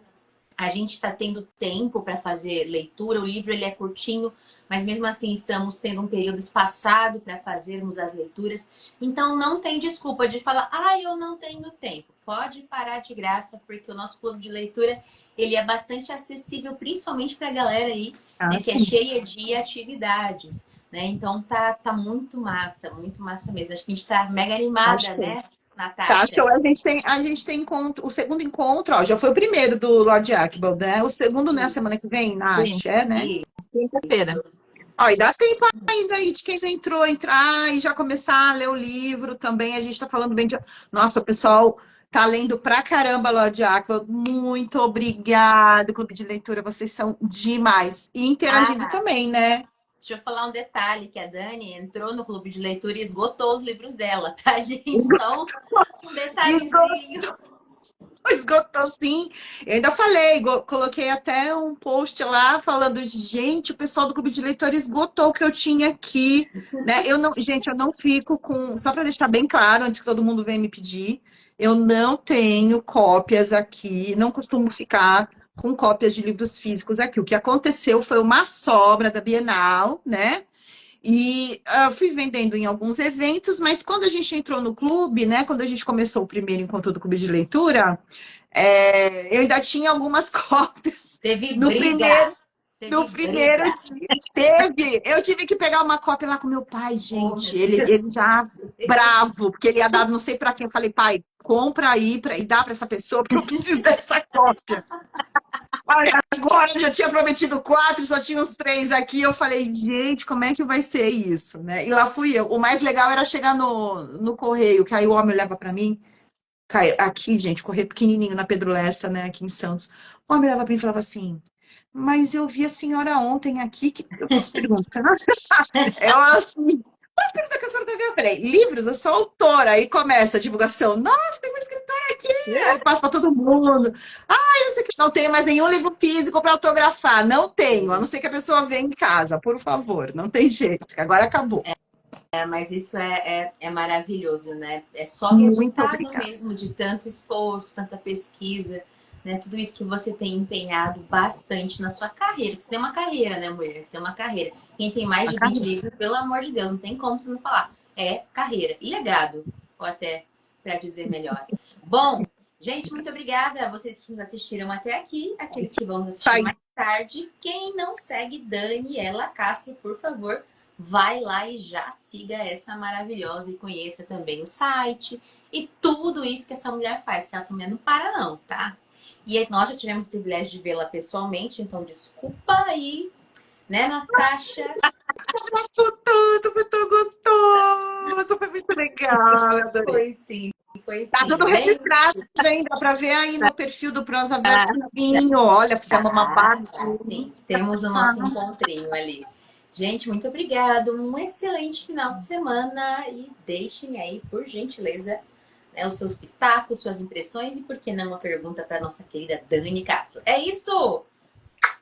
A gente está tendo tempo para fazer leitura. O livro ele é curtinho, mas mesmo assim estamos tendo um período espaçado para fazermos as leituras. Então não tem desculpa de falar, eu não tenho tempo. Pode parar de graça, porque o nosso clube de leitura ele é bastante acessível, principalmente para a galera aí, né, que é cheia de atividades. Né? Então tá muito massa mesmo. Acho que a gente está mega animada, né? Natasha. A gente tem encontro, o segundo encontro, já foi o primeiro do Lord Archibald, né? O segundo não é a semana que vem, Nath, né? Quinta-feira. E dá tempo ainda aí de quem não entrou, entrar e já começar a ler o livro também. A gente tá falando bem de... Nossa, o pessoal tá lendo pra caramba, Lord Archibald. Muito obrigada, Clube de Leitura, vocês são demais. E interagindo também, né? Deixa eu falar um detalhe, que a Dani entrou no clube de leitura e esgotou os livros dela, tá, gente? Só um detalhezinho. Esgotou, sim. Eu ainda falei, coloquei até um post lá falando, gente, o pessoal do clube de leitura esgotou o que eu tinha aqui, né? Eu não fico com... Só para deixar bem claro, antes que todo mundo venha me pedir, eu não tenho cópias aqui, não costumo ficar com cópias de livros físicos aqui. O que aconteceu foi uma sobra da Bienal, né? E fui vendendo em alguns eventos, mas quando a gente entrou no clube, né? Quando a gente começou o primeiro encontro do clube de leitura, eu ainda tinha algumas cópias. Teve no briga. Primeiro teve. Eu tive que pegar uma cópia lá com meu pai, gente. Ele já bravo, porque ele ia dar não sei para quem. Eu falei, pai, compra aí e dá para essa pessoa, porque eu preciso dessa cópia. Agora já tinha prometido 4, só tinha uns 3 aqui. Eu falei, gente, como é que vai ser isso, né? E lá fui eu. O mais legal era chegar no correio, que aí o homem leva para mim. Aqui, gente, correio pequenininho na Pedro Lessa, né? Aqui em Santos. O homem leva para mim e falava assim, mas eu vi a senhora ontem aqui, que eu faço pergunta. Eu assim, Pergunta que a senhora deve. Eu falei, livros, eu sou autora. Aí começa a divulgação. Nossa, tem uma escritora aqui. Aí passa para todo mundo. Ah, eu sei que não tenho mais nenhum livro físico para autografar. Não tenho, a não ser que a pessoa venha em casa, por favor. Não tem jeito, que agora acabou. Mas isso é maravilhoso, né? É só Muito resultado obrigada. mesmo de tanto esforço, tanta pesquisa, né? Tudo isso que você tem empenhado bastante na sua carreira. Porque você tem uma carreira, né, mulher? Você tem uma carreira. Quem tem mais de 20 livros, pelo amor de Deus, não tem como você não falar. É carreira. E legado, ou até para dizer melhor. Bom, gente, muito obrigada a vocês que nos assistiram até aqui, aqueles que vão nos assistir mais tarde. Quem não segue Daniela Castro, por favor, vai lá e já siga essa maravilhosa e conheça também o site e tudo isso que essa mulher faz, que essa mulher não para não, tá? E aí, nós já tivemos o privilégio de vê-la pessoalmente, então desculpa aí, né, Natasha? Abraço tanto, foi tão gostoso, foi muito legal, eu adorei. Foi sim, foi sim. Tá tudo registrado, hein? Dá pra ver aí no perfil do Prosa Versinho. Olha, fizemos uma parte. Sim, temos o nosso encontrinho ali. Gente, muito obrigada. Um excelente final de semana. E deixem aí, por gentileza, né, os seus pitacos, suas impressões e, por que não, uma pergunta para nossa querida Dani Castro. É isso!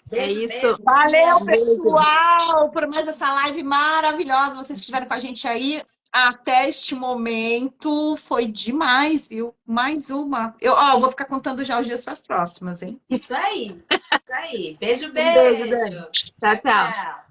Beijo, isso. Beijo. Valeu, pessoal, por mais essa live maravilhosa. Vocês que estiveram com a gente aí até este momento. Foi demais, viu? Mais uma. Eu vou ficar contando já os dias das próximas, hein? Isso aí, isso aí. Beijo, Beijo, beijo. Dani. Tchau, tchau.